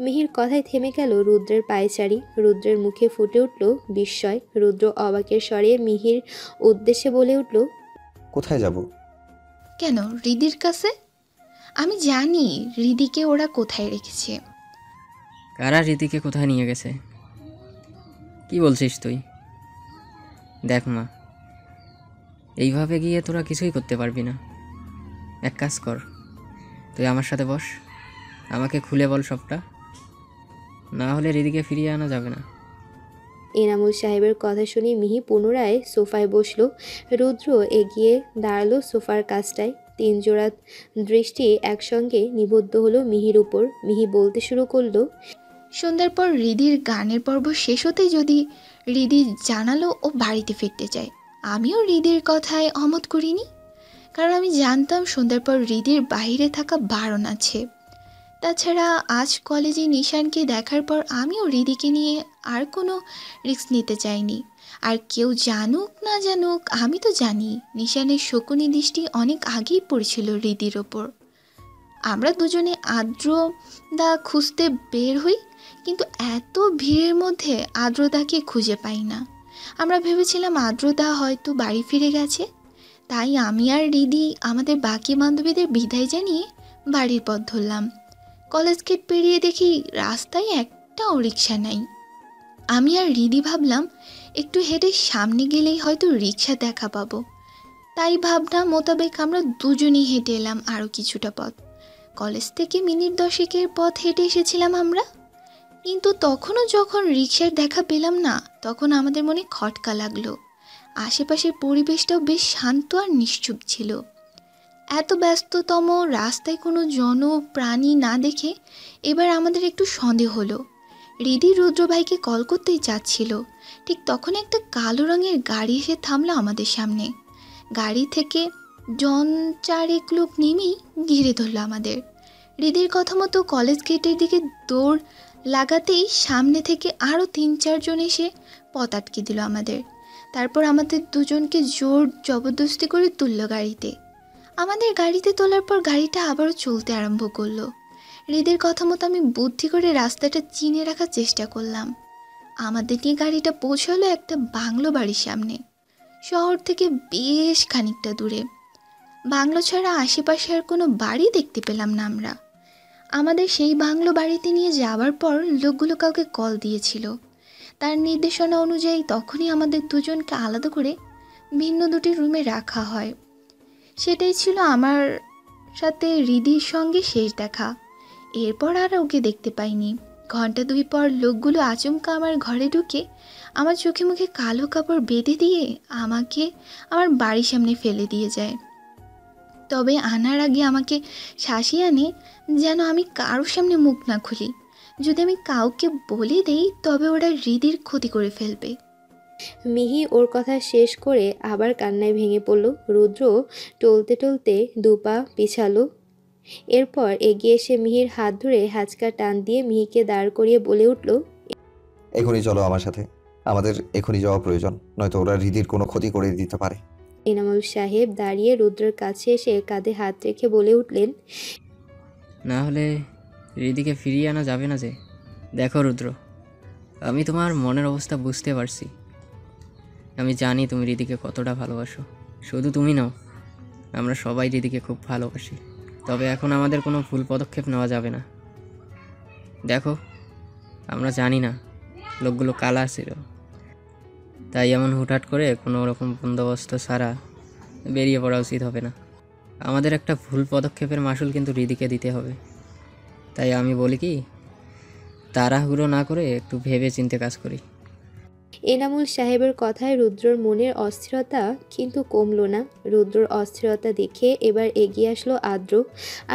মিহির কথায় থেমে গেল রুদ্রের পায়চারি। রুদ্রের মুখে ফুটে উঠল বিস্ময়। রুদ্র অবাকের স্বরে মিহির উদ্দেশ্যে বলে উঠল, কোথায় যাব? কেন, রিদির কাছে? আমি জানি রিদিকে ওরা কোথায় রেখেছে। কারা রীতিকে কোথায় নিয়ে গেছে? কি বলছিস তুই? দেখ মা, এইভাবে গিয়ে তোরা কিছুই করতে পারবি না। এক কাজ কর, তুই আমার সাথে বস, আমাকে খুলে বল সবটা, না হলে রিদিকে ফিরিয়ে আনা যাবে না। এনামুল সাহেবের কথা শুনে মিহি পুনরায় সোফায় বসলো। রুদ্র এগিয়ে দাঁড়ালো সোফার কাছটায়। 3 জোড়া দৃষ্টি একসঙ্গে নিবদ্ধ হলো মিহির উপর। মিহি বলতে শুরু করলো, সন্ধ্যার পর রিদির গানের পর্ব শেষ হতেই যদি রিদি জানালো ও বাড়িতে ফিরতে চায়, আমিও হৃদের কথায় অমত করিনি, কারণ আমি জানতাম সন্ধ্যার পর হৃদের বাইরে থাকা বারণ আছে। তাছাড়া আজ কলেজে নিশানকে দেখার পর আমিও হৃদিকে নিয়ে আর কোনো রিস্ক নিতে চাইনি। আর কেউ জানুক না জানুক, আমি তো জানি নিশানের শকুনি দৃষ্টি অনেক আগেই পড়েছিল হৃদির ওপর। আমরা দুজনে আদ্রদা খুঁজতে বের হই, কিন্তু এত ভিড়ের মধ্যে আদ্রদাকে খুঁজে পাই না। আমরা ভেবেছিলাম আদ্রদা হয়তো বাড়ি ফিরে গেছে, তাই আমি আর হৃদি আমাদের বাকি বান্ধবীদের বিদায় জানিয়ে বাড়ির পথ ধরলাম। কলেজ গেট পেরিয়ে দেখি রাস্তায় একটাও রিক্সা নাই। আমি আর হৃদি ভাবলাম একটু হেঁটে সামনে গেলেই হয়তো রিক্সা দেখা পাবো। তাই ভাবনা মোতাবেক আমরা দুজনেই হেঁটে এলাম আরও কিছুটা পথ। কলেজ থেকে মিনিট 10 পথ হেঁটে এসেছিলাম আমরা, কিন্তু তখনও যখন রিক্সার দেখা পেলাম না, তখন আমাদের মনে খটকা লাগলো। আশেপাশের পরিবেশটাও বেশ শান্ত আর নিশ্চুপ ছিল। এত ব্যস্ততম রাস্তায় কোনো প্রাণী না দেখে এবার আমাদের একটু সন্দেহ হলো। হৃদি রুদ্র ভাইকে কল করতেই যাচ্ছিল, ঠিক তখন একটা কালো রঙের গাড়ি এসে থামলো আমাদের সামনে। গাড়ি থেকে 4 লোক নেমেই ঘিরে ধরলো আমাদের। হৃদির কথা মতো কলেজ গেটের দিকে দৌড় লাগাতেই সামনে থেকে আরও 3-4 জন এসে পথ আটকে দিল আমাদের। তারপর আমাদের দুজনকে জোর জবরদস্তি করে তুলল গাড়িতে। আমাদের গাড়িতে তোলার পর গাড়িটা আবারও চলতে আরম্ভ করলো। হৃদের কথা মতো আমি বুদ্ধি করে রাস্তাটা চিনে রাখার চেষ্টা করলাম। আমাদের নিয়ে গাড়িটা পৌঁছালো একটা বাংলো বাড়ির সামনে, শহর থেকে বেশ খানিকটা দূরে। বাংলো ছাড়া আশেপাশে আর কোনো বাড়ি দেখতে পেলাম না আমরা। আমাদের সেই বাংলো বাড়িতে নিয়ে যাওয়ার পর লোকগুলো কাউকে কল দিয়েছিল। তার নির্দেশনা অনুযায়ী তখনই আমাদের দুজনকে আলাদা করে ভিন্ন 2টি রুমে রাখা হয়। সেটাই ছিল আমার সাথে হৃদির সঙ্গে শেষ দেখা। এরপর আর ওকে দেখতে পাইনি। ঘন্টা 2 পর লোকগুলো আচমকা আমার ঘরে ঢুকে আমার চোখে মুখে কালো কাপড় বেঁধে দিয়ে আমাকে আমার বাড়ির সামনে ফেলে দিয়ে যায়। তবে আনার আগে আমাকে শাসিয়ে আনে যেন আমি কারোর সামনে মুখ না খুলি। যদি আমি কাউকে বলে দেই তবে ওরা হৃদির ক্ষতি করে ফেলবে। মিহি ওর কথা শেষ করে আবার কান্নায় ভেঙে পড়ল। রুদ্র টলতে টলতে 2 পা পিছালো। এরপর এগিয়ে এসে মিহির হাত ধরে হ্যাচকা টান দিয়ে মিহিকে দাঁড় করিয়ে বলে উঠল, এখনই চলো আমার সাথে, আমাদের এখনই যাওয়া প্রয়োজন, নয়তো ওরা হৃদির কোনো ক্ষতি করে দিতে পারে। এনামুল সাহেব দাঁড়িয়ে রুদ্রের কাছে এসে কাঁধে হাত রেখে বলে উঠলেন, না হলে হৃদিকে ফিরিয়ে আনা যাবে না যে। দেখো রুদ্র, আমি তোমার মনের অবস্থা বুঝতে পারছি। আমি জানি তুমি হৃদিকে কতটা ভালোবাসো। শুধু তুমি নাও, আমরা সবাই হৃদিকে খুব ভালোবাসি। তবে এখন আমাদের কোনো ভুল পদক্ষেপ নেওয়া যাবে না। দেখো, আমরা জানি না লোকগুলো কালা ছিল, তাই এমন হুটহাট করে কোনো রকম বন্দোবস্ত ছাড়া বেরিয়ে পড়া উচিত হবে না। আমাদের একটা ভুল পদক্ষেপের মাসুল কিন্তু হৃদিকে দিতে হবে। তাই আমি বলি কি, তাড়াহুড়ো না করে একটু ভেবে চিন্তে কাজ করি। এনামুল সাহেবের কথায় রুদ্রর মনের অস্থিরতা কিন্তু কমলো না। রুদ্রর অস্থিরতা দেখে এবার এগিয়ে আসলো আদ্র।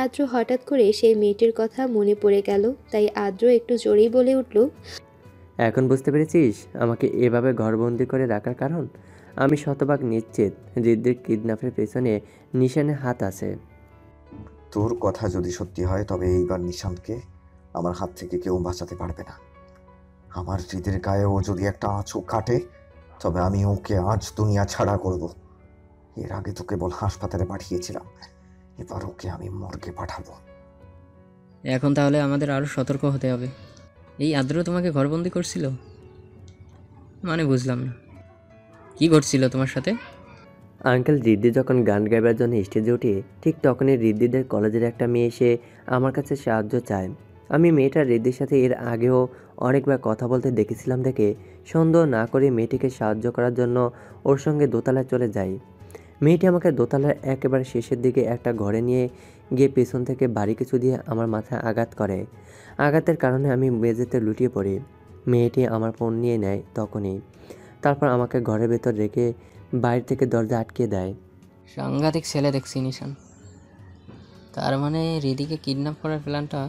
আদ্র হঠাৎ করে সেই মেয়েটির কথা মনে পড়ে গেল, তাই আদ্র একটু জোরেই বলে উঠল, এখন বুঝতে পেরেছিস আমাকে এভাবে ঘরবন্দি করে রাখার কারণ? আমি শতভাগ নিশ্চিত হৃদির কিডন্যাপের পেছনে নিশানের হাত আছে। তোর কথা যদি সত্যি হয় তবে এইবার নিশানকে আমার হাত থেকে কেউ বাঁচাতে পারবে না। আমার হৃদের গায়ে ও যদি একটা আঁচও কাটে তবে আমি ওকে আজ দুনিয়া ছাড়া করব। এর আগে তো কেবল হাসপাতালে পাঠিয়েছিলাম, এবার ওকে আমি মর্গে পাঠাবো। এখন তাহলে আমাদের আরও সতর্ক হতে হবে। এই আদ্র তোমাকে ঘরবন্দি করছিল মানে বুঝলাম না, কি ঘটছিল তোমার সাথে? আঙ্কেল, রিদ্ধি যখন গান গাইবার জন্য স্টেজে উঠে ঠিক তখনই রিদ্ধিদের কলেজের একটা মেয়ে এসে আমার কাছে সাহায্য চায়। আমি মেয়েটার রিদ্ধির সাথে এর আগেও অনেকবার কথা বলতে দেখেছিলাম দেখে সন্দেহ না করে মেয়েটিকে সাহায্য করার জন্য ওর সঙ্গে দোতলায় চলে যাই। মেয়েটি আমাকে দোতলার একেবারে শেষের দিকে একটা ঘরে নিয়ে গিয়ে পেছন থেকে বাড়ি কিছু দিয়ে আমার মাথায় আঘাত করে। আঘাতের কারণে আমি মেঝেতে লুটিয়ে পড়ি। মেয়েটি আমার ফোন নিয়ে নেয় তখনই। তারপর আমাকে ঘরের ভেতর রেখে বাইরে থেকে দরজা আটকে দেয়। সাংঘাতিক ছেলে দেখছি নিশান। তার মানে হৃদিকে কিডন্যাপ করার প্ল্যানটা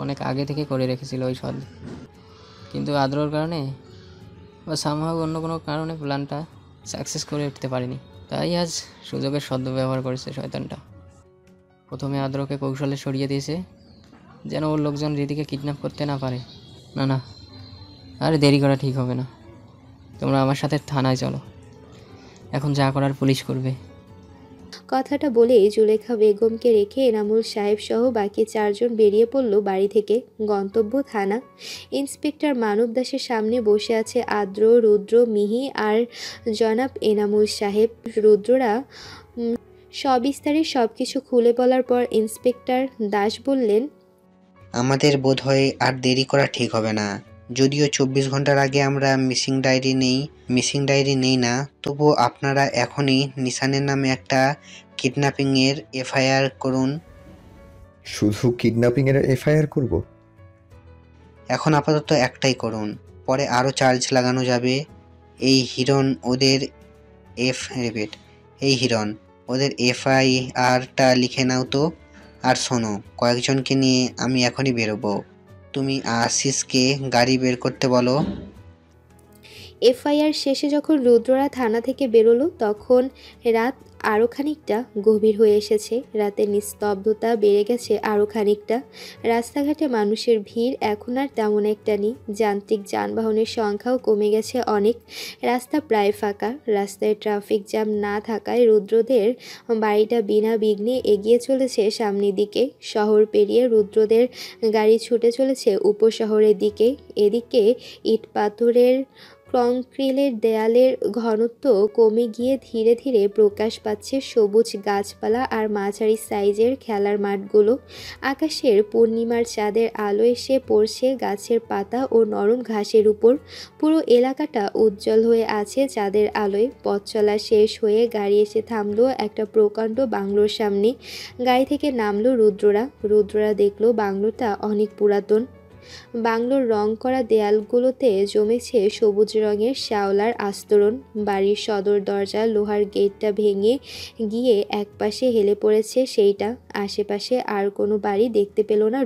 অনেক আগে থেকে করে রেখেছিল ওই সদ, কিন্তু আদ্রর কারণে বা সামহাও অন্য কোনো কারণে প্ল্যানটা সাকসেস করে উঠতে পারিনি, তাই আজ সুযোগের সদ্ব্যবহার করেছে শয়তানটা। প্রথমে আদ্রকে কৌশলে সরিয়ে দিয়েছে যেন ওর লোকজন রীতিকে কিডন্যাপ করতে না পারে। না না, আর দেরি করা ঠিক হবে না। তোমরা আমার সাথে থানায় চলো, এখন যা করার পুলিশ করবে। কথাটা বলে জুলেখা বেগমকে রেখে এনামুল সাহেব সহ বাকি 4 জন বেরিয়ে পড়ল বাড়ি থেকে। গন্তব্য থানা। ইন্সপেক্টর মানব দাসের সামনে বসে আছে আদ্র, রুদ্র, মিহি আর জনাব এনামুল সাহেব। রুদ্ররা সবিস্তারে সবকিছু খুলে বলার পর ইন্সপেক্টর দাস বললেন, আমাদের বোধহয় আর দেরি করা ঠিক হবে না। যদিও 24 ঘন্টার আগে আমরা মিসিং ডায়েরি নেই না, তবুও আপনারা এখনই নিসানের নামে একটা কিডন্যাপিংয়ের এফআইআর করুন। শুধু কিডন্যাপিংয়ের এফআইআর করব? এখন আপাতত একটাই করুন, পরে আরও চার্জ লাগানো যাবে। এই হিরণ ওদের এফআইআরটা লিখে নাও তো। আর শোনো, কয়েকজনকে নিয়ে আমি এখনই বেরোবো। তুমি আশিসকে গাড়ি বের করতে বলো। এফআইআর শেষে যখন রুদ্ররা থানা থেকে বেরোলো তখন রাত আরও খানিকটা গভীর হয়ে এসেছে। রাতের নিস্তব্ধতা বেড়ে গেছে আরও খানিকটা। রাস্তাঘাটে মানুষের ভিড় এখন আর তেমন একটা নেই। যান্ত্রিক যানবাহনের সংখ্যাও কমে গেছে অনেক। রাস্তা প্রায় ফাঁকা। রাস্তায় ট্রাফিক জ্যাম না থাকায় রুদ্রদের বাড়িটা বিনা বিঘ্নে এগিয়ে চলেছে সামনের দিকে। শহর পেরিয়ে রুদ্রদের গাড়ি ছুটে চলেছে উপশহরের দিকে। এদিকে ইট পাথরের কংক্রিটের দেয়ালের ঘনত্ব কমে গিয়ে ধীরে ধীরে প্রকাশ পাচ্ছে সবুজ গাছপালা আর মাঝারি সাইজের খেলার মাঠগুলো। আকাশের পূর্ণিমার চাঁদের আলো এসে পড়ছে গাছের পাতা ও নরম ঘাসের উপর। পুরো এলাকাটা উজ্জ্বল হয়ে আছে চাঁদের আলোয়। পথ চলা শেষ হয়ে গাড়ি এসে থামলো একটা প্রকাণ্ড বাংলোর সামনে। গাড়ি থেকে নামলো রুদ্ররা দেখলো বাংলোটা অনেক পুরাতন। বাংলোর রং করা দেয়ালগুলোতে জমেছে সবুজ রঙের শ্যাওলার আস্তরণ। বাড়ির সদর দরজা লোহার গেটটা ভেঙে গিয়ে একপাশে হেলে পড়েছে সেইটা। আশেপাশে আর কোনো বাড়ি দেখতে পেল না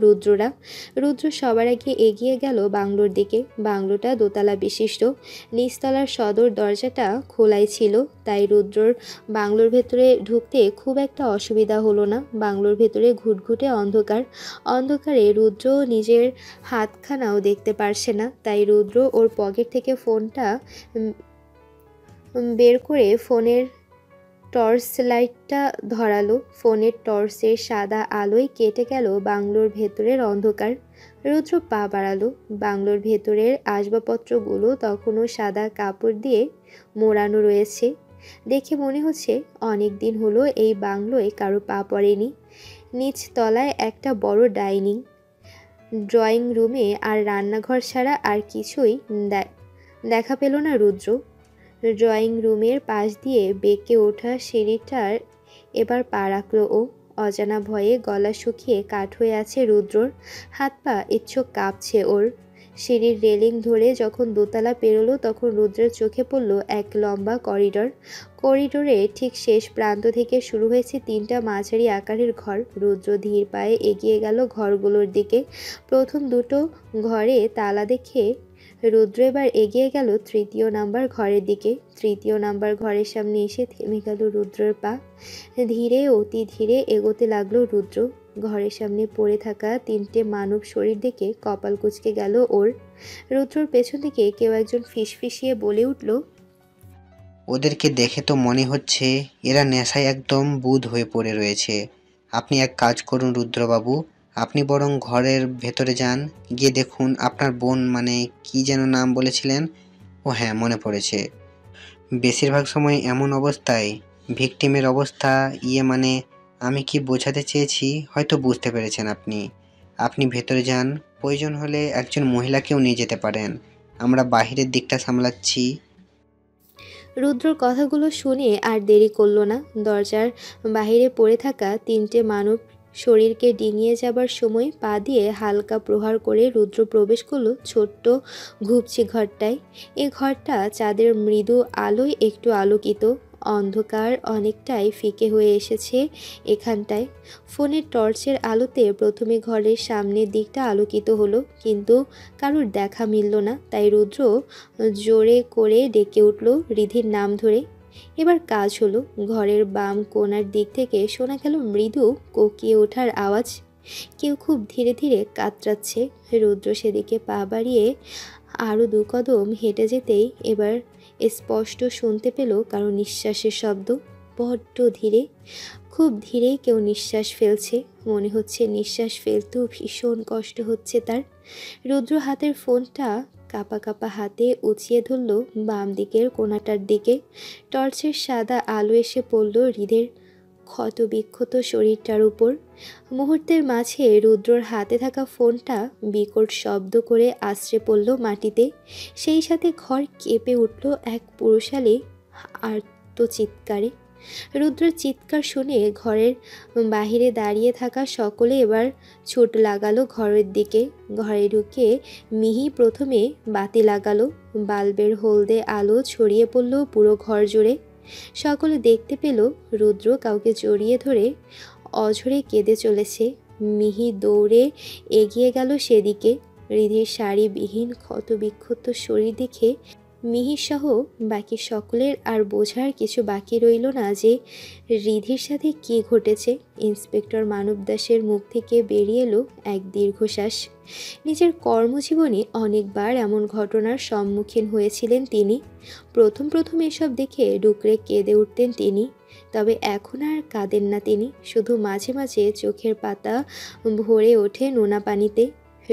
রুদ্র সবার আগে এগিয়ে গেল বাংলোর দিকে। বাংলোটা দোতলা বিশিষ্ট। নিচতলার সদর দরজাটা খোলাই ছিল, তাই রুদ্রর বাংলোর ভেতরে ঢুকতে খুব একটা অসুবিধা হলো না। বাংলোর ভেতরে ঘুটঘুটে অন্ধকারে রুদ্র নিজের হাতখানাও দেখতে পারছে না, তাই রুদ্র ওর পকেট থেকে ফোনটা বের করে ফোনের টর্চ লাইটটা ধরালো। ফোনের টর্চের সাদা আলোয় কেটে গেল বাংলোর ভেতরের অন্ধকার। রুদ্র পা বাড়ালো। বাংলোর ভেতরের আসবাবপত্রগুলো তখনও সাদা কাপড় দিয়ে মোড়ানো রয়েছে। দেখে মনে হচ্ছে অনেক দিন হলো এই বাংলোয় কারো পা পড়েনি। নিচ তলায় একটা বড় ডাইনিং, ড্রয়িং রুমে আর রান্নাঘর ছাড়া আর কিছুই দেখা পেল না রুদ্র। ড্রয়িং রুমের পাশ দিয়ে বেঁকে ওঠা সিঁড়িটার এবার পা রাখল ও। অজানা ভয়ে গলা শুকিয়ে কাঠ হয়ে আছে রুদ্রর। হাত পা ইচ্ছুক কাঁপছে ওর। সিঁড়ির রেলিং ধরে যখন দোতলা পেরোলো তখন রুদ্রের চোখে পড়ল এক লম্বা করিডোরে ঠিক শেষ প্রান্ত থেকে শুরু হয়েছে 3টা মাঝারি আকারের ঘর। রুদ্র ধীর পায়ে এগিয়ে গেল ঘরগুলোর দিকে। প্রথম দুটো ঘরে তালা দেখে রুদ্র এবার এগিয়ে গেল 3য় নাম্বার ঘরের দিকে। 3য় নাম্বার ঘরের সামনে এসে থেমে গেল রুদ্রের পা। ধীরে অতি ধীরে এগোতে লাগলো রুদ্র। ঘরের সামনে পড়ে থাকা 3টে মানব শরীর দেখে কপাল কুঁচকে গেল ওর। রুদ্রর পেছন থেকে কেউ একজন ফিসফিসিয়ে বলে উঠল, ওদেরকে দেখে তো মনে হচ্ছে এরা নেশায় একদম বুঁদ হয়ে পড়ে রয়েছে। আপনি এক কাজ করুন রুদ্রবাবু, আপনি বরং ঘরের ভেতরে যান, গিয়ে দেখুন আপনার বোন, মানে কি যেন নাম বলেছিলেন? ও হ্যাঁ, মনে পড়েছে। বেশিরভাগ সময় এমন অবস্থায় ভিকটিমের অবস্থা, মানে আমি কি বোঝাতে চেয়েছি হয়তো বুঝতে পেরেছেন আপনি ভেতরে যান। প্রয়োজন হলে একজন মহিলাকেও নিয়ে যেতে পারেন, আমরা বাহিরের দিকটা সামলাচ্ছি। রুদ্রর কথাগুলো শুনে আর দেরি করলো না। দরজার বাহিরে পড়ে থাকা 3টে মানব শরীরকে ডিঙিয়ে যাবার সময় পা দিয়ে হালকা প্রহার করে রুদ্র প্রবেশ করলো ছোট্ট ঘুপচি ঘরটায়। এই ঘরটা চাঁদের মৃদু আলোয় একটু আলোকিত। অন্ধকার অনেকটাই ফিকে হয়ে এসেছে এখানটায়। ফোনের টর্চের আলোতে প্রথমে ঘরের সামনের দিকটা আলোকিত হলো, কিন্তু কারুর দেখা মিলল না। তাই রুদ্র জোরে করে ডেকে উঠল রিধির নাম ধরে। এবার কাজ হলো। ঘরের বাম কোণার দিক থেকে শোনা গেল মৃদু কোকিয়ে ওঠার আওয়াজ। কেউ খুব ধীরে ধীরে কাতরাচ্ছে। রুদ্র সেদিকে পা বাড়িয়ে আরও 2 কদম হেঁটে যেতেই এবার স্পষ্ট শুনতে পেল কারো নিঃশ্বাসের শব্দ। বড্ড ধীরে, খুব ধীরে কেউ নিঃশ্বাস ফেলছে। মনে হচ্ছে নিঃশ্বাস ফেলতেও ভীষণ কষ্ট হচ্ছে তার। রুদ্র হাতের ফোনটা কাঁপা কাঁপা হাতে উঁচিয়ে ধরল বাম দিকের কোণাটার দিকে। টর্চের সাদা আলো এসে পড়ল হৃদের ক্ষতবিক্ষত শরীরটার উপর। মুহূর্তের মাঝে রুদ্রর হাতে থাকা ফোনটা বিকট শব্দ করে আছড়ে পড়ল মাটিতে। সেই সাথে ঘর কেঁপে উঠল এক পুরুষালী আর্তচিৎকারে। রুদ্রের চিৎকার শুনে ঘরের বাহিরে দাঁড়িয়ে থাকা সকলে এবার ছুট লাগালো ঘরের দিকে। ঘরে ঢুকে মিহি প্রথমে বাতি লাগালো। বাল্বের হলদে আলো ছড়িয়ে পড়ল পুরো ঘর জুড়ে। সকলে দেখতে পেল রুদ্র কাউকে জড়িয়ে ধরে অঝরে কেঁদে চলেছে। মিহি দৌড়ে এগিয়ে গেল সেদিকে। রিধির শাড়িবিহীন ক্ষতবিক্ষত শরীর দেখে মিহির সহ বাকি সকলের আর বোঝার কিছু বাকি রইল না যে রিধির সাথে কী ঘটেছে। ইন্সপেক্টর মানব দাসের মুখ থেকে বেরিয়ে এলো এক দীর্ঘশ্বাস। নিজের কর্মজীবনে অনেকবার এমন ঘটনার সম্মুখীন হয়েছিলেন তিনি। প্রথম প্রথম এসব দেখে ডুকরে কেঁদে উঠতেন তিনি। তবে এখন আর কাঁদেন না তিনি, শুধু মাঝে মাঝে চোখের পাতা ভরে ওঠে নোনা পানিতে।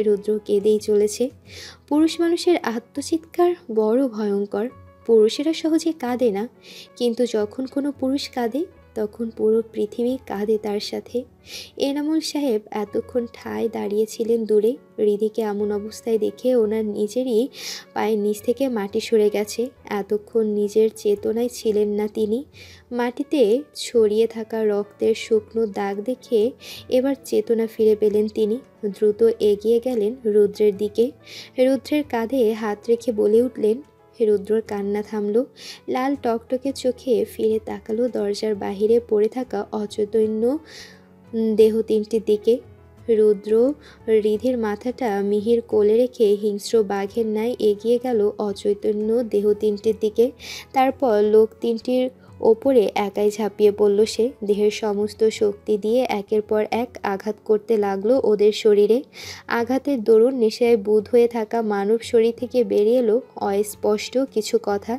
রুদ্র কেঁদেই চলেছে। পুরুষ মানুষের আত্মচিৎকার বড় ভয়ঙ্কর। পুরুষেরা সহজে কাঁদে না, কিন্তু যখন কোনো পুরুষ কাঁদে তখন পুরো পৃথিবী কাঁদে তার সাথে। এনামুল সাহেব এতক্ষণ ঠায় দাঁড়িয়েছিলেন দূরে। রিধিকে এমন অবস্থায় দেখে ওনার নিজেরই পায়ের নিচ থেকে মাটি সরে গেছে। এতক্ষণ নিজের চেতনায় ছিলেন না তিনি। মাটিতে ছড়িয়ে থাকা রক্তের শুকনো দাগ দেখে এবার চেতনা ফিরে পেলেন তিনি। দ্রুত এগিয়ে গেলেন রুদ্রের দিকে। রুদ্রের কাঁধে হাত রেখে বলে উঠলেন। রুদ্রর কান্না থামল। লাল টকটকে চোখে ফিরে তাকালো দরজার বাহিরে পড়ে থাকা অচৈতন্য দেহ তিনটির দিকে। রুদ্র রিধির মাথাটা মিহির কোলে রেখে হিংস্র বাঘের ন্যায় এগিয়ে গেল অচৈতন্য দেহ তিনটির দিকে। তারপর লোক তিনটির ওপরে একাই ঝাঁপিয়ে পড়ল সে। দেহের সমস্ত শক্তি দিয়ে একের পর এক আঘাত করতে লাগলো ওদের শরীরে। আঘাতের দরুন নেশায় বুঁদ হয়ে থাকা মানব শরীর থেকে বেরিয়ে এলো অস্পষ্ট কিছু কথা।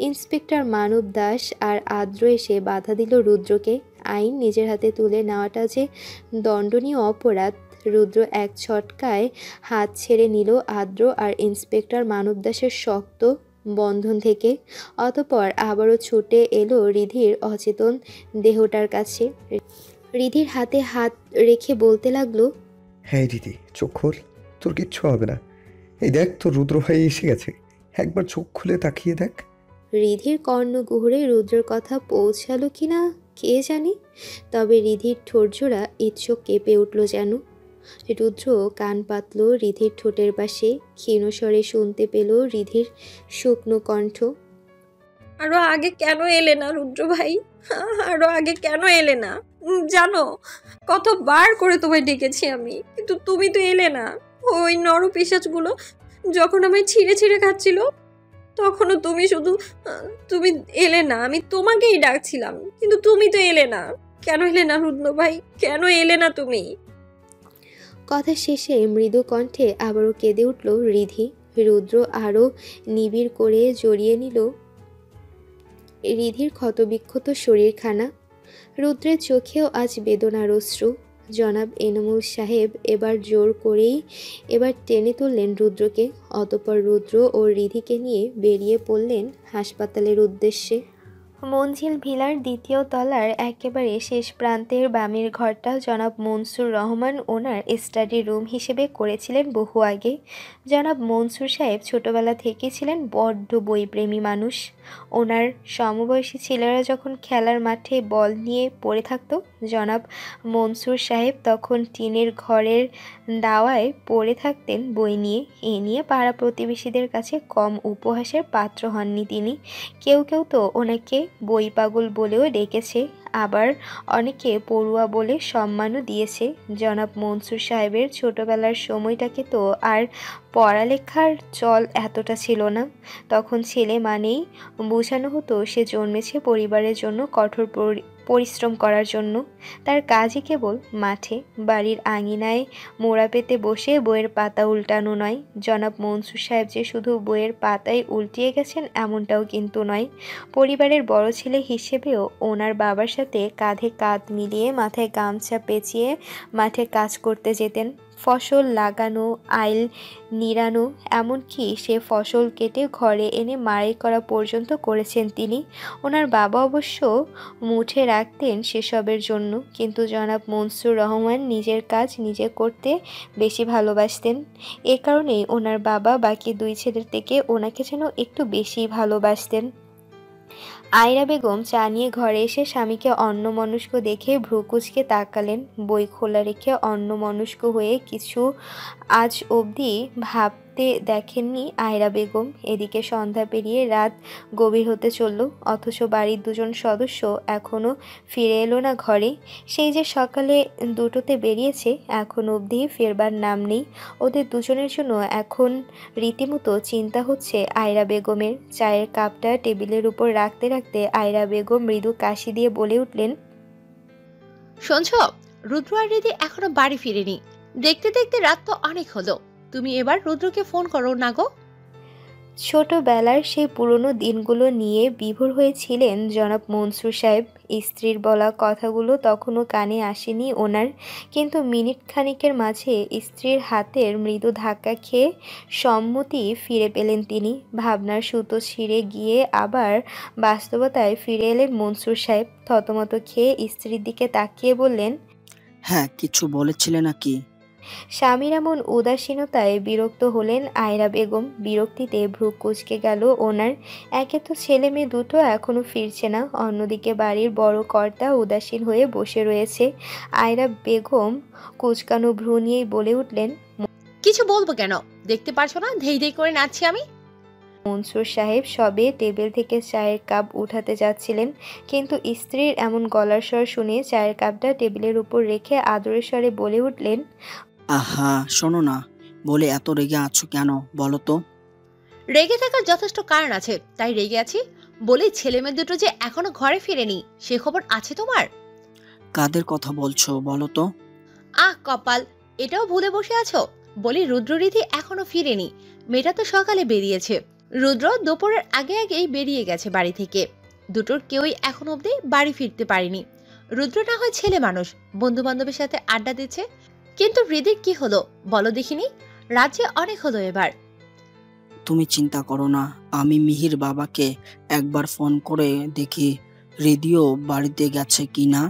ইন্সপেক্টর মানব দাস আর আদ্র এসে বাধা দিল রুদ্রকে। আইন নিজের হাতে তুলে নেওয়াটা যে দণ্ডনীয় অপরাধ। রুদ্র এক ছটকায় হাত ছেড়ে নিল আদ্র আর ইন্সপেক্টর মানব দাসের শক্ত বন্ধন থেকে। অতঃপর আবারও ছুটে এলো রিধির অচেতন দেহটার কাছে। রিধির হাতে হাত রেখে বলতে লাগলো, হ্যাঁ রিধি, চোখ খোল, তোর কিচ্ছু হবে না। এই দেখ, তোর রুদ্র ভাই এসে গেছে, একবার চোখ খুলে তাকিয়ে দেখ। রিধির কর্ণকুহরে রুদ্রের কথা পৌঁছালো কিনা কে জানে, তবে রিধির ঠোঁটজোড়া ইচ্ছুক কেঁপে উঠল যেন। রুদ্র কান পাতল রিধির ঠোঁটের পাশে। ক্ষীণস্বরে শুনতে পেল রিধির শুকনো কণ্ঠ, আরো আগে কেন এলে না রুদ্র ভাই? আরো আগে কেন এলে না? জানো কতবার করে তোমায় ডেকেছি আমি, কিন্তু তুমি তো এলে না। ওই নরপিশাচগুলো যখন আমায় ছিঁড়ে ছিঁড়ে খাচ্ছিল তখনও তুমি তুমি এলে না। আমি তোমাকেই ডাকছিলাম, কিন্তু তুমি তো এলে না। কেন এলে না রুদ্র ভাই? কেন এলে না তুমি? কথা শেষে মৃদু কণ্ঠে আবারও কেঁদে উঠল রিধি। রুদ্র আরও নিবিড় করে জড়িয়ে নিল রিধির ক্ষতবিক্ষত শরীরখানা। রুদ্রের চোখেও আজ বেদনার অশ্রু। জনাব এনামুল সাহেব এবার জোর করেই টেনে তুললেন রুদ্রকে। অতঃপর রুদ্র ও রিধিকে নিয়ে বেরিয়ে পড়লেন হাসপাতালের উদ্দেশ্যে। মঞ্জিল ভিলার 2য় তলার একেবারে শেষ প্রান্তের বামের ঘরটা জনাব মনসুর রহমান ওনার স্টাডি রুম হিসেবে করেছিলেন বহু আগে। জনাব মনসুর সাহেব ছোটবেলা থেকেই ছিলেন বড্ড বইপ্রেমী মানুষ। ওনার সমবয়সী ছেলেরা যখন খেলার মাঠে বল নিয়ে পড়ে থাকতো, জনাব মনসুর সাহেব তখন টিনের ঘরের দাওয়ায় পড়ে থাকতেন বই নিয়ে। এ নিয়ে পাড়া প্রতিবেশীদের কাছে কম উপহাসের পাত্র হননি তিনি। কেউ কেউ তো ওনাকে বই পাগল বলেও ডেকেছে, আবার অনেকে পড়ুয়া বলে সম্মানও দিয়েছে। জনাব মনসুর সাহেবের ছোটবেলার সময়টাকে তো আর পড়ালেখার চল এতটা ছিল না। তখন ছেলে মানেই বোঝানো হতো সে জন্মেছে পরিবারের জন্য কঠোর পরিশ্রম করার জন্য। তার কাজই কেবল মাঠে বাড়ির আঙিনায় মোড়া পেতে বসে বইয়ের পাতা উল্টানো নয়। জনাব মনসুর সাহেব যে শুধু বইয়ের পাতায় উল্টিয়ে গেছেন এমনটাও কিন্তু নয়। পরিবারের বড় ছেলে হিসেবেও ওনার বাবার সাথে কাঁধে কাঁধ মিলিয়ে মাথায় গামছা পেঁচিয়ে মাঠে কাজ করতে যেতেন। ফসল লাগানো, আইল নিড়ানো, এমনকি সে ফসল কেটে ঘরে এনে মাড়াই করা পর্যন্ত করেছেন তিনি। ওনার বাবা অবশ্য মুঠে রাখতেন সেসবের জন্য, কিন্তু জনাব মনসুর রহমান নিজের কাজ নিজে করতে বেশি ভালোবাসতেন। এ কারণেই ওনার বাবা বাকি দুই ছেলের থেকে ওনাকে যেন একটু বেশি ভালোবাসতেন। আয়রা বেগম চা নিয়ে ঘরে এসে স্বামীকে অন্যমনস্ক দেখে ভ্রু কুঁচকে তাকালেন। বই খোলা রেখে অন্যমনস্ক হয়ে কিছু আজ অবধি ভাবতে দেখেননি আয়রা বেগম। এদিকে সন্ধ্যা পেরিয়ে রাত গভীর হতে চলল, অথচ বাড়ির দুজন সদস্য এখনও ফিরে এলো না ঘরে। সেই যে সকালে দুটোতে বেরিয়েছে, এখন অবধি ফেরবার নাম নেই। ওদের দুজনের জন্য এখন রীতিমতো চিন্তা হচ্ছে আয়রা বেগমের। চায়ের কাপটা টেবিলের উপর রাখতে রাখতে আয়রা বেগম মৃদু কাশি দিয়ে বলে উঠলেন, শুনছ, রুদ্র আর রীতি এখনো বাড়ি ফিরেনি। দেখতে দেখতে রাত তো অনেক হলো। তুমি এবার রুদ্রকে ফোন করো না গো। ছোটবেলার সেই পুরনো দিনগুলো নিয়ে বিভোর হয়েছিলেন জনাব মনসুর সাহেব। স্ত্রীর বলা কথাগুলো তখনও কানে আসেনি ওনার, কিন্তু মিনিট খানিকের মাঝে স্ত্রীর হাতের মৃদু ধাক্কা খেয়ে সম্মতি ফিরে পেলেন তিনি। ভাবনার সুতো ছিঁড়ে গিয়ে আবার বাস্তবতায় ফিরে এলেন মনসুর সাহেব। থতমত খেয়ে স্ত্রীর দিকে তাকিয়ে বললেন, হ্যাঁ, কিছু বলেছিলে নাকি? স্বামীর এমন উদাসীনতায় বিরক্ত হলেন আয়রা বেগম। বিরক্তিতে ভ্রু কুঁচকে গেল ওনার। একে তো ছেলে মেয়ে দুটো এখনো ফিরছে না, অন্যদিকে বাড়ির বড় কর্তা উদাসীন হয়ে বসে রয়েছে। আয়রা বেগম কুঁচকানো ভ্রু নিয়েই বলে উঠলেন, কিছু বলবো কেন? দেখতে পারছো না ধেই ধেই করে নাচছি আমি। মনসুর সাহেব সবে টেবিল থেকে চায়ের কাপ উঠাতে যাচ্ছিলেন, কিন্তু স্ত্রীর এমন গলার স্বর শুনে চায়ের কাপটা টেবিলের উপর রেখে আদরের স্বরে বলে উঠলেন, আহা, শোনো না, বলে এত রেগে আছো কেন বলো তো? রেগে থাকার যথেষ্ট কারণ আছে, তাই রেগে আছি। বলি, ছেলে মেয়ে দুটো যে এখনো ঘরে ফিরেনি, সে খবর আছে তোমার? কাদের কথা বলছো বলো তো? আহ কপাল, এটাও ভুলে বসে আছো। বলি, রুদ্ররীতি এখনো ফিরেনি। মেয়েটা তো সকালে বেরিয়েছে। রুদ্র দুপুরের আগে আগেই বেরিয়ে গেছে বাড়ি থেকে। দুটোর কেউই এখন অবধি বাড়ি ফিরতে পারেনি। রুদ্র না হয় ছেলে মানুষ, বন্ধু বান্ধবের সাথে আড্ডা দিচ্ছে, কিন্তু হৃদির কি হলো বলো দেখিনি? রাজ্যে অনেক হলো এবার। তুমি চিন্তা করো না, আমি মিহির বাবাকে একবার ফোন করে দেখি হৃদিও বাড়িতে গেছে কিনা।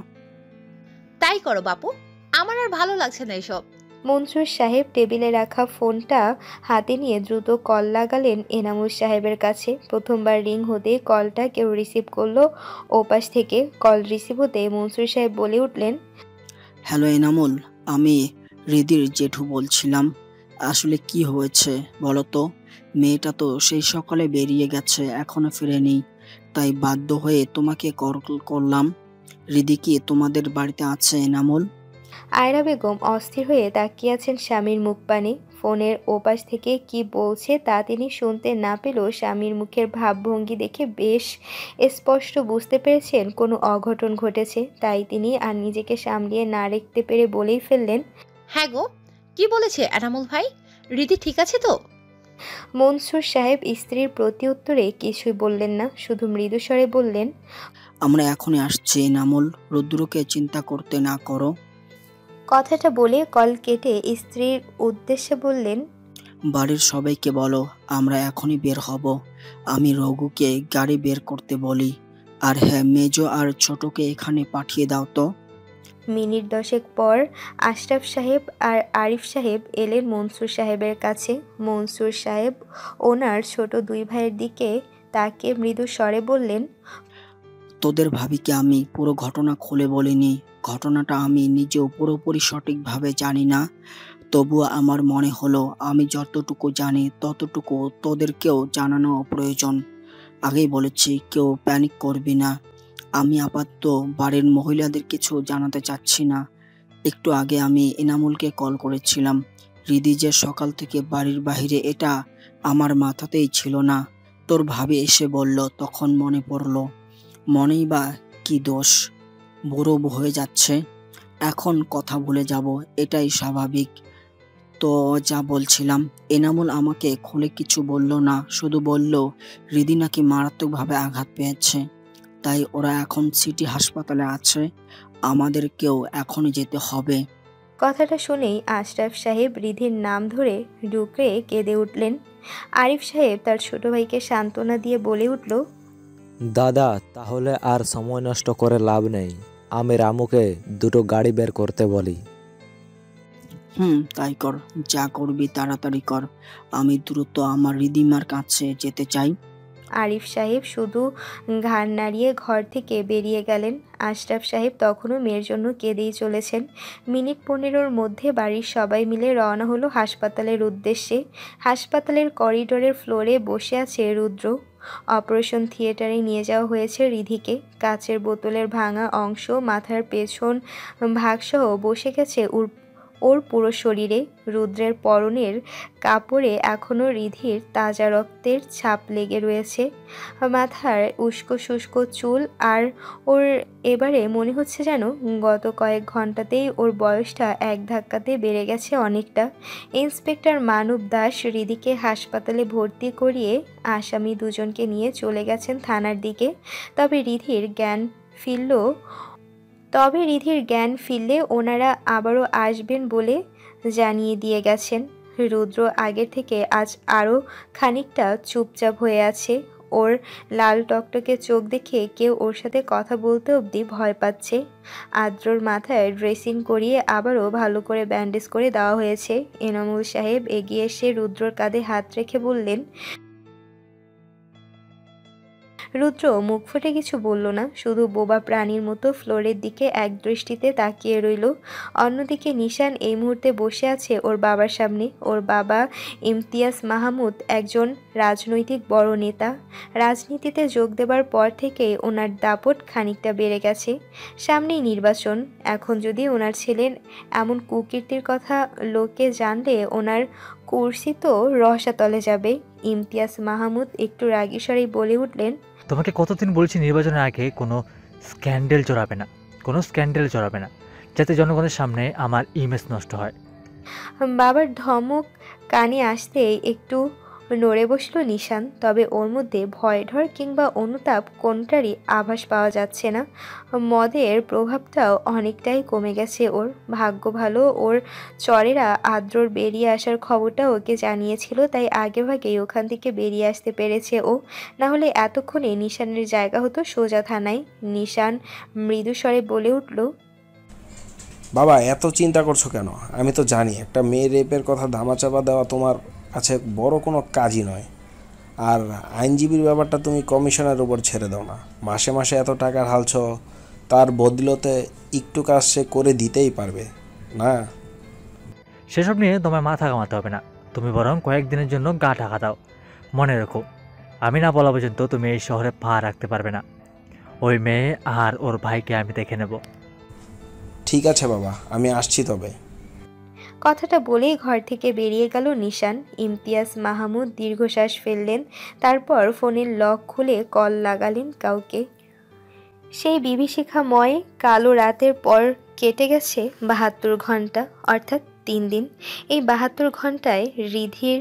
তাই করো বাপু, আমার আর ভালো লাগছে না এসব। মনসুর সাহেব টেবিলে রাখা ফোনটা হাতে নিয়ে দ্রুত কল লাগালেন এনামুল সাহেবের কাছে। প্রথমবার রিং হতে কলটা কেউ রিসিভ করলো ওপাশ থেকে। কল রিসিভ হতে মনসুর সাহেব বলে উঠলেন, হ্যালো এনামুল, আমি হৃদির জেঠু বলছিলাম। আসলে কি হয়েছে বলো তো? মেয়েটা তো সেই সকালে বেরিয়ে গেছে, এখনো ফিরেনি, তাই বাধ্য হয়ে তোমাকে কল করলাম। হৃদি কি তোমাদের বাড়িতে আছে এনামুল? আয়রা বেগম অস্থির হয়ে তাকিয়ে আছেন স্বামীর মুখ পানে। ফোনের ওপাশ থেকে কি বলছে তা তিনি শুনতে না পেলেও স্বামীর মুখের ভাবভঙ্গি দেখে বেশ স্পষ্ট বুঝতে পেরেছেন কোনো অঘটন ঘটেছে। তাই তিনি আর নিজেকে সামলিয়ে না রাখতে পেরে বলেই ফেললেন, হ্যাঁ গো, কি বলেছে এনামুল ভাই? রীতি ঠিক আছে তো? মনসুর সাহেব স্ত্রীর প্রতি উত্তরে কিছুই বললেন না, শুধু মৃদুস্বরে বললেন, আমরা এখনই আসছি এনামুল, রুদ্রকে চিন্তা করতে না করো। কথাটা বলে কল কেটে স্ত্রীর উদ্দেশ্যে বললেন, বাড়ির সবাইকে বলো আমরা এখনই বের হব। আমি রঘুকে গাড়ি বের করতে বলি। আর হ্যাঁ, মেজো আর ছোটকে এখানে পাঠিয়ে দাও তো। মিনিট 10 পর আশরাফ সাহেব আর আরিফ সাহেব এলেন মনসুর সাহেবের কাছে। মনসুর সাহেব ওনার ছোট দুই ভাইয়ের দিকে তাকিয়ে মৃদু স্বরে বললেন, তোদের ভাবিকে আমি পুরো ঘটনা খুলে বলিনি। ঘটনাটা আমি নিজেও পুরোপুরি সঠিকভাবে জানি না, তবুও আমার মনে হলো আমি যতটুকু জানি ততটুকু তোদেরকেও জানানো প্রয়োজন। আগেই বলেছি কেউ প্যানিক করবি না। আমি আপাতত বাড়ির মহিলাদের কিছু জানাতে চাচ্ছি না। একটু আগে আমি এনামুলকে কল করেছিলাম। রিদি যে সকাল থেকে বাড়ির বাইরে, এটা আমার মাথাতেই ছিল না। তোর ভাবি এসে বলল, তখন মনে পড়লো। মনেই বা কি দোষ, বুড়ো হয়ে যাচ্ছে, এখন কথা ভুলে যাব, এটাই স্বাভাবিক। তো যা বলছিলাম, এনামুল আমাকে খুলে কিছু বলল না, শুধু বলল রিদি নাকি মারাত্মকভাবে আঘাত পেয়েছে, তাই ওরা এখন সিটি হাসপাতালে আছে, আমাদেরকেও এখনই যেতে হবে। কথাটা শুনেই আশরাফ সাহেব রিধির নাম ধরে ডুকরে কেঁদে উঠলেন। আরিফ সাহেব তার ছোট ভাইকে সান্ত্বনা দিয়ে বলে উঠল, দাদা, তাহলে আর সময় নষ্ট করে লাভ নেই। আমি রামুকে দুটো গাড়ি বের করতে বলি। তাই কর, যা করবি তাড়াতাড়ি কর। আমি দ্রুত আমার রিদিমার কাছে যেতে চাই। আরিফ সাহেব শুধু ঘাড় নাড়িয়ে ঘর থেকে বেরিয়ে গেলেন। আশরাফ সাহেব তখনও মেয়ের জন্য কেঁদেই চলেছেন। মিনিট 15-র মধ্যে বাড়ির সবাই মিলে রওনা হলো হাসপাতালের উদ্দেশ্যে। হাসপাতালের করিডোরের ফ্লোরে বসে আছে রুদ্র। অপারেশন থিয়েটারে নিয়ে যাওয়া হয়েছে রিধিকে। কাচের বোতলের ভাঙা অংশ, মাথার পেছন ভাগসহ বসে গেছে ওর পুরো শরীরে। রুদ্রের পরনের কাপড়ে এখনও রিধির তাজা রক্তের ছাপ লেগে রয়েছে। মাথার উস্কো শুষ্ক চুল, আর ওর এবারে মনে হচ্ছে যেন গত কয়েক ঘন্টাতেই ওর বয়সটা এক ধাক্কাতে বেড়ে গেছে অনেকটা। ইন্সপেক্টর মানব দাস রিধিকে হাসপাতালে ভর্তি করিয়ে আসামি দুজনকে নিয়ে চলে গেছেন থানার দিকে। তবে রিধির জ্ঞান ফিরলে ওনারা আবারও আসবেন বলে জানিয়ে দিয়ে গেছেন। রুদ্র আগের থেকে আজ আরও খানিকটা চুপচাপ হয়ে আছে। ওর লাল টকটকে চোখ দেখে কেউ ওর সাথে কথা বলতে অবধি ভয় পাচ্ছে। আদ্রর মাথায় ড্রেসিং করিয়ে আবারও ভালো করে ব্যান্ডেজ করে দেওয়া হয়েছে। এনামুল সাহেব এগিয়ে এসে রুদ্রর কাঁধে হাত রেখে বললেন। রুদ্র মুখ ফুটে কিছু বলল না, শুধু বোবা প্রাণীর মতো ফ্লোরের দিকে এক দৃষ্টিতে তাকিয়ে রইল। অন্যদিকে নিশান এই মুহূর্তে বসে আছে ওর বাবার সামনে। ওর বাবা ইমতিয়াজ মাহমুদ একজন রাজনৈতিক বড় নেতা। রাজনীতিতে যোগ দেবার পর থেকে ওনার দাপট খানিকটা বেড়ে গেছে। সামনেই নির্বাচন। এখন যদি ওনার ছেলের এমন কুকীর্তির কথা লোকে জানলে ওনার কুর্সি তো রসাতলে যাবে। ইমতিয়াজ মাহমুদ একটু রাগী স্বরেই বলে উঠলেন, তোমাকে কতদিন বলছি নির্বাচনের আগে কোনো স্ক্যান্ডেল চড়াবে না, যাতে জনগণের সামনে আমার ইমেজ নষ্ট হয়। বাবার ধমক কানে আসতেই একটু নড়ে বসল নিশান। তবে ওর মধ্যে ভয় ঢর কিংবা অনুতাপ কোনটারই আভাস পাওয়া যাচ্ছে না। মদের প্রভাবটাও অনেকটাই কমে গেছে ওর। ভাগ্য ভালো ওর চরেরা আদ্রর বেরিয়ে আসার খবরটা ওকে জানিয়েছিল, তাই আগেভাগেই ওখান থেকে বেরিয়ে আসতে পেরেছে ও। না হলে এতক্ষণে নিশানের জায়গা হতো সোজা থানায়। নিশান মৃদু স্বরে বলে উঠল, বাবা, এত চিন্তা করছো কেন? আমি তো জানি একটা মেয়ে রেপের কথা ধামাচাপা দেওয়া তোমার কাছে বড় কোনো কাজই নয়। আর আইনজীবীর ব্যাপারটা তুমি কমিশনের উপর ছেড়ে দাও না। মাসে মাসে এত টাকার হালছ, তার বদলতে একটু কাজ সে করে দিতেই পারবে না। সেসব নিয়ে তোমার মাথা ঘামাতে হবে না, তুমি বরং কয়েকদিনের জন্য গা ঢাকা দাও। মনে রেখো, আমি না বলা পর্যন্ত তুমি এই শহরে পা রাখতে পারবে না। ওই মেয়ে আর ওর ভাইকে আমি দেখে নেব। ঠিক আছে বাবা, আমি আসছি তবে। কথাটা বলেই ঘর থেকে বেরিয়ে গেল নিশান। ইমতিয়াজ মাহমুদ দীর্ঘশ্বাস ফেললেন, তারপর ফোনের লক খুলে কল লাগালেন কাউকে। সেই বিভীষিকাময় কালো রাতের পর কেটে গেছে ৭২ ঘন্টা, অর্থাৎ ৩ দিন। এই ৭২ ঘন্টায় রিধির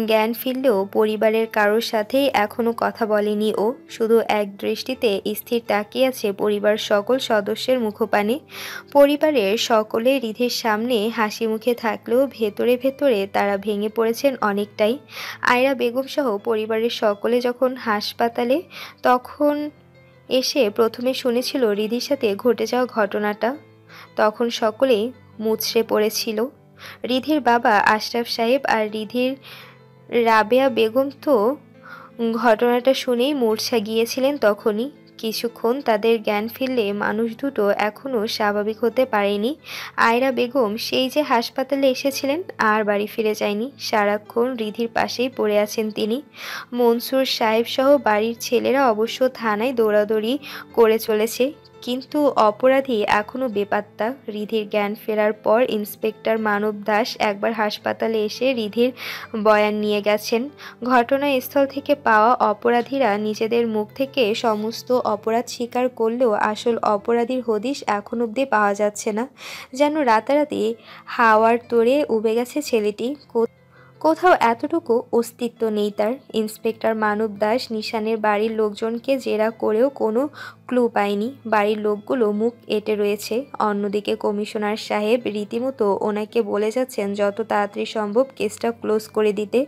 জ্ঞান ফিরলেও পরিবারের কারোর সাথেই এখনও কথা বলেনি ও। শুধু এক দৃষ্টিতে স্থির তাকিয়ে আছে পরিবার সকল সদস্যের মুখপানে। পরিবারের সকলে রিধির সামনে হাসি মুখে থাকলেও ভেতরে ভেতরে তারা ভেঙে পড়েছেন অনেকটাই। আয়রা বেগম সহ পরিবারের সকলে যখন হাসপাতালে তখন এসে প্রথমে শুনেছিল রিধির সাথে ঘটে যাওয়া ঘটনাটা, তখন সকলেই মুচড়ে পড়েছিল। রিধির বাবা আশরাফ সাহেব আর রিধির রাবেয়া বেগম তো ঘটনাটা শুনেই মূর্ছা গিয়েছিলেন তখনই। কিছুক্ষণ তাদের জ্ঞান ফিরলে মানুষ দুটো এখনও স্বাভাবিক হতে পারেনি। আয়রা বেগম সেই যে হাসপাতালে এসেছিলেন আর বাড়ি ফিরে যায়নি, সারাক্ষণ রিধির পাশেই পড়ে আছেন তিনি। মনসুর সাহেব সহ বাড়ির ছেলেরা অবশ্য থানায় দৌড়াদৌড়ি করে চলেছে, কিন্তু অপরাধী এখনও বেপাত্তা। রিধির জ্ঞান ফেরার পর ইন্সপেক্টর মানব দাস একবার হাসপাতালে এসে রিধির বয়ান নিয়ে গেছেন। ঘটনাস্থল থেকে পাওয়া অপরাধীরা নিজেদের মুখ থেকে সমস্ত অপরাধ স্বীকার করলেও আসল অপরাধীর হদিশ এখন অবধি পাওয়া যাচ্ছে না। যেন রাতারাতি হাওয়ার তোড়ে উবে গেছে ছেলেটি, কোথাও এতটুকু অস্তিত্ব নেই তার। ইন্সপেক্টর মানব দাস নিশানের বাড়ির লোকজনকে জেরা করেও কোনো ক্লু পায়নি। বাড়ির লোকগুলো মুখ এঁটে রয়েছে। অন্যদিকে কমিশনার সাহেব রীতিমতো ওনাকে বলে যাচ্ছেন যত তাড়াতাড়ি সম্ভব কেসটা ক্লোজ করে দিতে।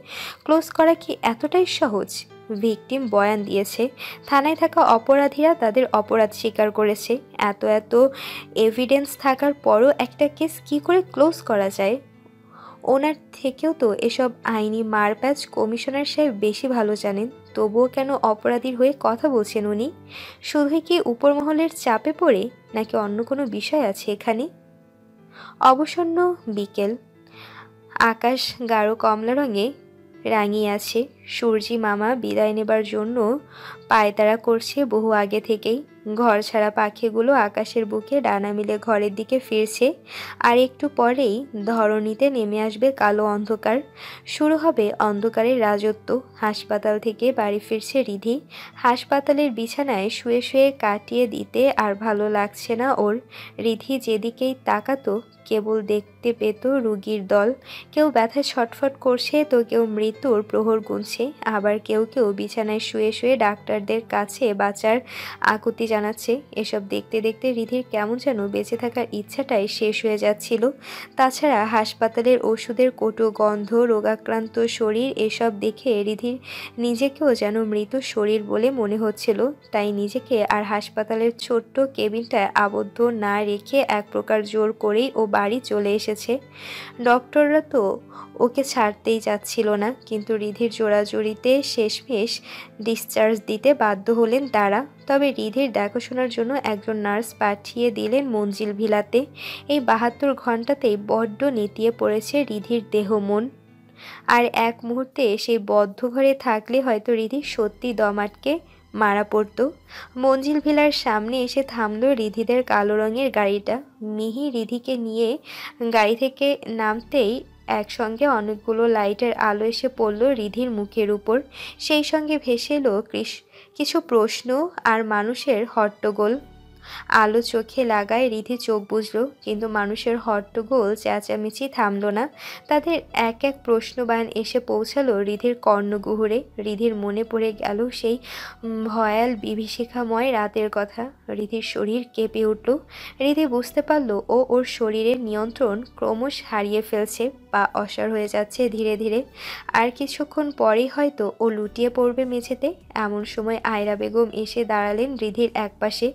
ক্লোজ করা কি এতটাই সহজ? ভিকটিম বয়ান দিয়েছে, থানায় থাকা অপরাধীরা তাদের অপরাধ স্বীকার করেছে। এত এভিডেন্স থাকার পরও একটা কেস কি করে ক্লোজ করা যায়? ওনার থেকেও তো এসব আইনি মারপ্যাচ কমিশনার সাহেব বেশি ভালো জানেন, তবুও কেন অপরাধীর হয়ে কথা বলছেন উনি? শুধুই কি উপরমহলের চাপে পড়ে, নাকি অন্য কোনো বিষয় আছে এখানে? অবসন্ন বিকেল, আকাশ গাঢ় কমলা রঙে রাঙিয়ে আছে। সূর্যি মামা বিদায় নেবার জন্য পায়তারা করছে বহু আগে থেকেই। ঘর ছাড়া পাখিগুলো আকাশের বুকে ডানা মিলে ঘরের দিকে ফিরছে। আর একটু পরেই ধরণীতে নেমে আসবে কালো অন্ধকার, শুরু হবে অন্ধকারের রাজত্ব। হাসপাতাল থেকে বাড়ি ফিরছে রিধি। হাসপাতালের বিছানায় শুয়ে শুয়ে কাটিয়ে দিতে আর ভালো লাগছে না ওর। রিধি যেদিকেই তাকাতো কেবল দেখতে পেত রুগীর দল। কেউ ব্যথায় ছটফট করছে, তো কেউ মৃত্যুর প্রহর গুনছে, আবার কেউ কেউ বিছানায় শুয়ে শুয়ে ডাক্তারদের কাছে বাঁচার আকুতি জানাচ্ছে। এসব দেখতে দেখতে রিধির কেমন যেন বেঁচে থাকার ইচ্ছাটাই শেষ হয়ে যাচ্ছিল। তাছাড়া হাসপাতালের ওষুধের কটু গন্ধ, রোগাক্রান্ত শরীর, এসব দেখে রিধির নিজেকেও যেন মৃত শরীর বলে মনে হচ্ছিল। তাই নিজেকে আর হাসপাতালের ছোট্ট কেবিনটায় আবদ্ধ না রেখে এক প্রকার জোর করেই ও বাড়ি চলে এসেছে। ডক্টররা তো ওকে ছাড়তেই যাচ্ছিল না, কিন্তু রিধির জোড়াজুড়িতে শেষমেশ ডিসচার্জ দিতে বাধ্য হলেন তারা। তবে রিধির দেখাশোনার জন্য একজন নার্স পাঠিয়ে দিলেন মঞ্জিল ভিলাতে। এই 72 ঘন্টাতেই বড্ড নেতিয়ে পড়েছে রিধির দেহ মন। আর এক মুহূর্তে সেই বদ্ধ ঘরে থাকলে হয়তো রিধি সত্যি দম আটকে মারা পড়তো। মঞ্জিল ভিলার সামনে এসে থামলো রিধিদের কালো রঙের গাড়িটা। মিহি রিধিকে নিয়ে গাড়ি থেকে নামতেই একসঙ্গে অনেকগুলো লাইটের আলো এসে পড়ল রিধির মুখের উপর। সেই সঙ্গে ভেসে এলো কিছু প্রশ্ন আর মানুষের হট্টগোল। আলো চোখে লাগায় রিধি চোখ বুঝল, কিন্তু মানুষের হট্টগোল চেঁচামেচি থামল না। তাদের এক এক প্রশ্নবাণ এসে পৌঁছালো রিধির কর্ণগুহরে। রিধির মনে পড়ে গেল সেই ভয়াল বিভীষিকাময় রাতের কথা। রিধির শরীর কেঁপে উঠল। রিধি বুঝতে পারল ও ওর শরীরের নিয়ন্ত্রণ ক্রমশ হারিয়ে ফেলছে বা অসাড় হয়ে যাচ্ছে ধীরে ধীরে। আর কিছুক্ষণ পরেই হয়তো ও লুটিয়ে পড়বে মেঝেতে। এমন সময় আয়রা বেগম এসে দাঁড়ালেন রিধির একপাশে।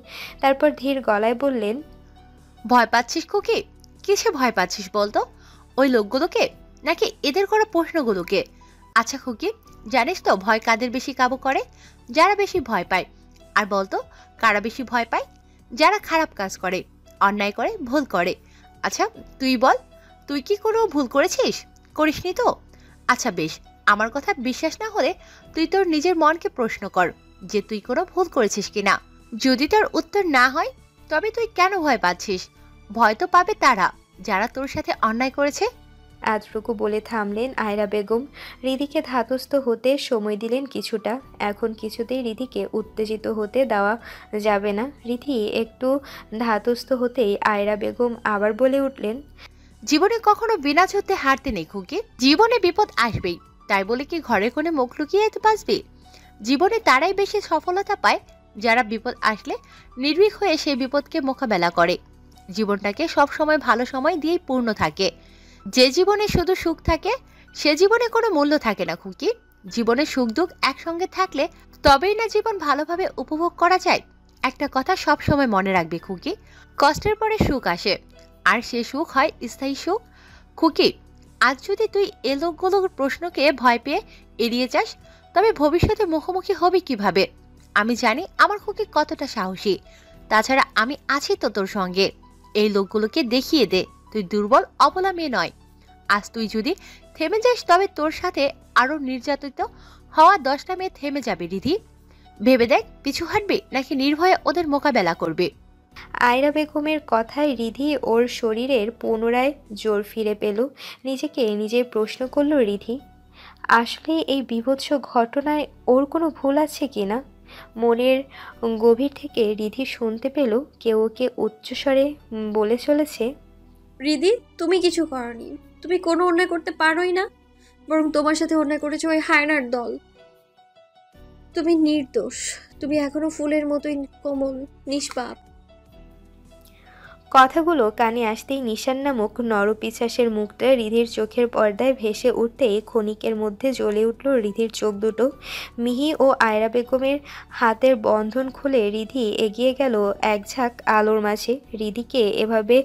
তারপর ধীর গলায় বললেন, ভয় পাচ্ছিস খুকি? কিসে ভয় পাচ্ছিস বলতো? ওই লোকগুলোকে, নাকি এদের করা প্রশ্নগুলোকে? আচ্ছা খুকি, জানিস তো ভয় কাদের বেশি কাবু করে? যারা বেশি ভয় পায়। আর বলতো কারা বেশি ভয় পায়? যারা খারাপ কাজ করে, অন্যায় করে, ভুল করে। আচ্ছা তুই বল, তুই কি কোনো ভুল করেছিস? করিসনি তো? আচ্ছা বেশ, আমার কথা বিশ্বাস না হলে তুই তোর নিজের মনকে প্রশ্ন কর যে তুই কোনো ভুল করেছিস কিনা। যদি তোর উত্তর না হয়, তবে তুই কেন ভয় পাচ্ছিস? ভয় তো পাবে তারা যারা তোর সাথে অন্যায় করেছে। এতটুকু বলে থামলেন আয়রা বেগম। রিধিকে ধাতস্থ হতে সময় দিলেন কিছুটা। এখন কিছুতেই রিধিকে উত্তেজিত হতে দেওয়া যাবে না। রিধি একটু ধাতস্থ হতেই আয়রা বেগম আবার বলে উঠলেন, জীবনে কখনো বিনা যুদ্ধে হারতে নেই খুকি। জীবনে বিপদ আসবেই, তাই বলে কি ঘরে কোণে মুখ লুকিয়ে বাঁচবি? জীবনে তারাই বেশি সফলতা পায় যারা বিপদ আসলে নির্ভীক হয়ে সেই বিপদকে মোকাবেলা করে। জীবনটাকে সব সময় ভালো সময় দিয়েই পূর্ণ থাকে। যে জীবনে শুধু সুখ থাকে, সে জীবনে কোনো মূল্য থাকে না খুকি। জীবনে সুখ দুঃখ একসঙ্গে থাকলে তবেই না জীবন ভালোভাবে উপভোগ করা যায়। একটা কথা সব সময় মনে রাখবি খুকি, কষ্টের পরে সুখ আসে, আর সে সুখ হয় স্থায়ী সুখ। খুকি, আজ যদি তুই এ লোকগুলোর প্রশ্নকে ভয় পেয়ে এড়িয়ে যাস, তবে ভবিষ্যতে মুখোমুখি হবি কিভাবে? আমি জানি আমার খুকি কতটা সাহসী। তাছাড়া আমি আছি তো তোর সঙ্গে। এই লোকগুলোকে দেখিয়ে দে তুই দুর্বল অবলা মেয়ে নয়। আজ তুই যদি থেমে যাস তবে তোর সাথে আরো নির্যাতিত হওয়া 10টা মেয়ে থেমে যাবে রিধি। ভেবে দেখ পিছু হাঁটবি নাকি নির্ভয়ে ওদের মোকাবেলা করবে। আয়রা বেগমের কথায় রিধি ওর শরীরের পুনরায় জোর ফিরে পেল। নিজেকে নিজে প্রশ্ন করল রিধি, আসলে এই বীভৎস ঘটনায় ওর কোনো ভুল আছে কি না? মনের গভীর থেকে রিধি শুনতে পেল কেউ ওকে উচ্চস্বরে বলে চলেছে, রিদি তুমি কিছু করনি, তুমি কোনো অন্যায় করতে পারোই না, বরং তোমার সাথে অন্যায় করেছে ওই হায়নার দল। তুমি নির্দোষ, তুমি এখনো ফুলের মতোই কোমল, নিষ্পাপ। কথাগুলো কানে আসতেই নিশান নামক নরপিশাচের মুখটা রিধির চোখের পর্দায় ভেসে উঠতেই ক্ষণিকের মধ্যে জ্বলে উঠল রিধির চোখ দুটো। মিহি ও আয়রা বেগমের হাতের বন্ধন খুলে রিধি এগিয়ে গেল এক ঝাঁক আলোর মাঝে। রিধিকে এভাবে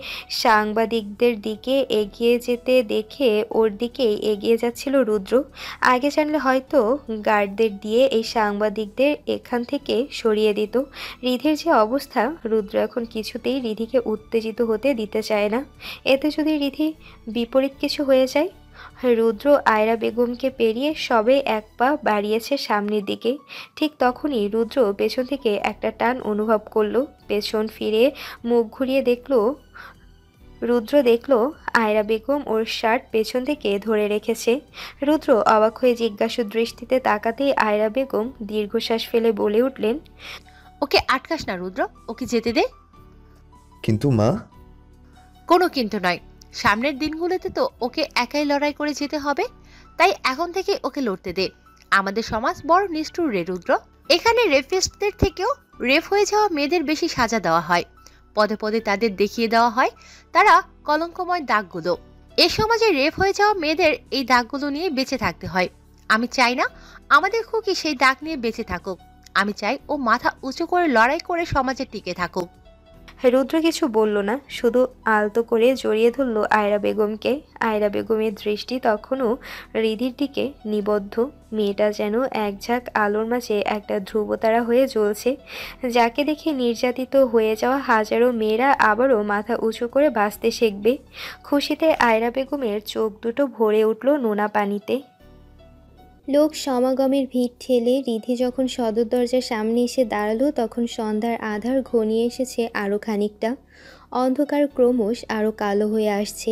সাংবাদিকদের দিকে এগিয়ে যেতে দেখে ওর দিকেই এগিয়ে যাচ্ছিল রুদ্র। আগে জানলে হয়তো গার্ডদের দিয়ে এই সাংবাদিকদের এখান থেকে সরিয়ে দিত। রিধির যে অবস্থা, রুদ্র এখন কিছুতেই রিধিকে উত্তেজিত হতে দিতে চায় না। এতে যদি রিধি বিপরীত কিছু হয়ে যায়। রুদ্র আয়রা বেগমকে পেরিয়ে সবে এক পা বাড়িয়েছে সামনের দিকে। ঠিক তখনই রুদ্র পেছন থেকে একটা টান অনুভব করলো। পেছন ফিরে মুখ ঘুরিয়ে রুদ্র দেখলো আয়রা বেগম ওর শার্ট পেছন থেকে ধরে রেখেছে। রুদ্র অবাক হয়ে জিজ্ঞাসু দৃষ্টিতে তাকাতেই আয়রা বেগম দীর্ঘশ্বাস ফেলে বলে উঠলেন, ওকে আটকাস না রুদ্র, ওকে যেতে দে। কিন্তু মা। কোনো কিন্তু নয়, সামনের দিনগুলোতে তো ওকে একাই লড়াই করে যেতে হবে, তাই এখন থেকে ওকে লড়তে দে। আমাদের সমাজ বড় নিষ্ঠুর রে রুদ্র। এখানে রেপিস্টদের থেকেও রেপ হয়ে যাওয়া মেয়েদের বেশি সাজা দেওয়া হয়। পদে পদে তাদের দেখিয়ে দেওয়া হয় তারা কলঙ্কময় দাগগুলো। এ সমাজে রেপ হয়ে যাওয়া মেয়েদের এই দাগগুলো নিয়ে বেঁচে থাকতে হয়। আমি চাই না আমাদের খুকি সেই দাগ নিয়ে বেঁচে থাকুক। আমি চাই ও মাথা উঁচু করে লড়াই করে সমাজে টিকে থাকুক। রুদ্র কিছু বলল না, শুধু আলতো করে জড়িয়ে ধরল আয়রা বেগমকে। আয়রা বেগমের দৃষ্টি তখনও রিধির দিকে নিবদ্ধ। মেয়েটা যেন এক ঝাঁক আলোর মাঝে একটা ধ্রুবতারা হয়ে জ্বলছে, যাকে দেখে নির্যাতিত হয়ে যাওয়া হাজারো মেয়েরা আবারও মাথা উঁচু করে বাঁচতে শিখবে। খুশিতে আয়রা বেগমের চোখ দুটো ভরে উঠল নোনা পানিতে। লোক সমাগমের ভিড় ঠেলে রিধি যখন সদর দরজার সামনে এসে দাঁড়ালো তখন সন্ধ্যার আধার ঘনিয়ে এসেছে আরও খানিকটা। অন্ধকার ক্রমশ আরও কালো হয়ে আসছে।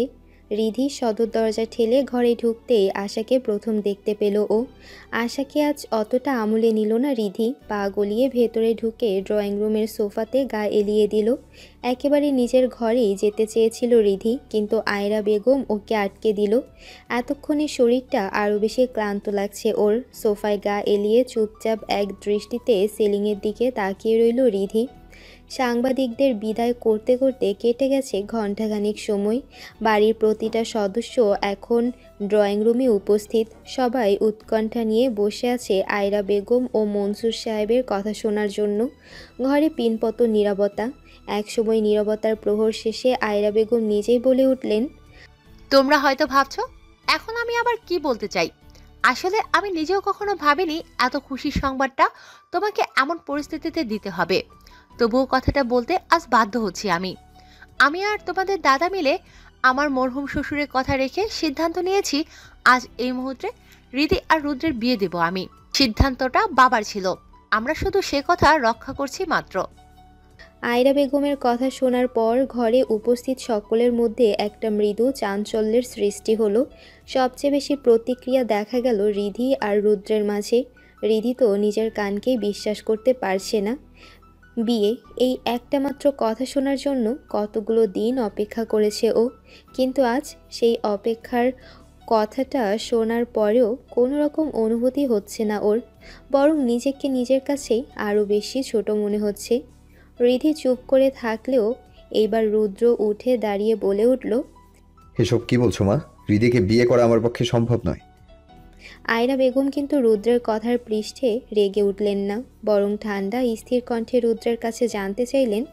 রিধি সদর দরজা ঠেলে ঘরে ঢুকতেই আশাকে প্রথম দেখতে পেল ও। আশাকে আজ অতটা আমলে নিল না রিধি। পা গলিয়ে ভেতরে ঢুকে ড্রয়িং রুমের সোফাতে গা এলিয়ে দিল। একেবারে নিজের ঘরেই যেতে চেয়েছিল রিধি, কিন্তু আয়রা বেগম ওকে আটকে দিল। এতক্ষণে শরীরটা আরও বেশি ক্লান্ত লাগছে ওর। সোফায় গা এলিয়ে চুপচাপ এক দৃষ্টিতে সিলিংয়ের দিকে তাকিয়ে রইল রিধি। সাংবাদিকদের বিদায় করতে করতে কেটে গেছে ঘণ্টাখানিক সময়। বাড়ির প্রতিটা সদস্য এখন ড্রয়িং রুমে উপস্থিত। সবাই উৎকণ্ঠা নিয়ে বসে আছে আয়রা বেগম ও মনসুর সাহেবের কথা শোনার জন্য। ঘরে পিনপত নীরবতা। একসময় নীরবতার প্রহর শেষে আয়রা বেগম নিজেই বলে উঠলেন, তোমরা হয়তো ভাবছো এখন আমি আবার কি বলতে চাই। আসলে আমি নিজেও কখনো ভাবিনি এত খুশির সংবাদটা তোমাকে এমন পরিস্থিতিতে দিতে হবে। তবুও কথাটা বলতে আজ বাধ্য হচ্ছি। আমি আর তোমাদের দাদা মিলে আমার মরহুম শ্বশুরের কথা রেখে সিদ্ধান্ত নিয়েছি আজ এই মুহূর্তে রিধি আর রুদ্রের বিয়ে দেব আমি। সিদ্ধান্তটা বাবার ছিল, আমরা শুধু সে কথা রক্ষা করছি মাত্র। আয়রা বেগমের কথা শোনার পর ঘরে উপস্থিত সকলের মধ্যে একটা মৃদু চাঞ্চল্যের সৃষ্টি হলো। সবচেয়ে বেশি প্রতিক্রিয়া দেখা গেল রিধি আর রুদ্রের মাঝে। রিধি তো নিজের কানকেই বিশ্বাস করতে পারছে না। বিয়ে, এই একটা মাত্র কথা শোনার জন্য কতগুলো দিন অপেক্ষা করেছে ও, কিন্তু আজ সেই অপেক্ষার কথাটা শোনার পরেও কোনো রকম অনুভূতি হচ্ছে না ওর, বরং নিজেকে নিজের কাছেই আরও বেশি ছোট মনে হচ্ছে। রিধি চুপ করে থাকলেও এইবার রুদ্র উঠে দাঁড়িয়ে বলে উঠল, এসব কি বলছো মা? হৃদিকে বিয়ে করা আমার পক্ষে সম্ভব নয়। আয়রা বেগম কিন্তু রুদ্রের কথার পৃষ্ঠে রেগে উঠলেন না, বরং ঠান্ডা স্থির কণ্ঠে রুদ্রের কাছে জানতে চাইলেন,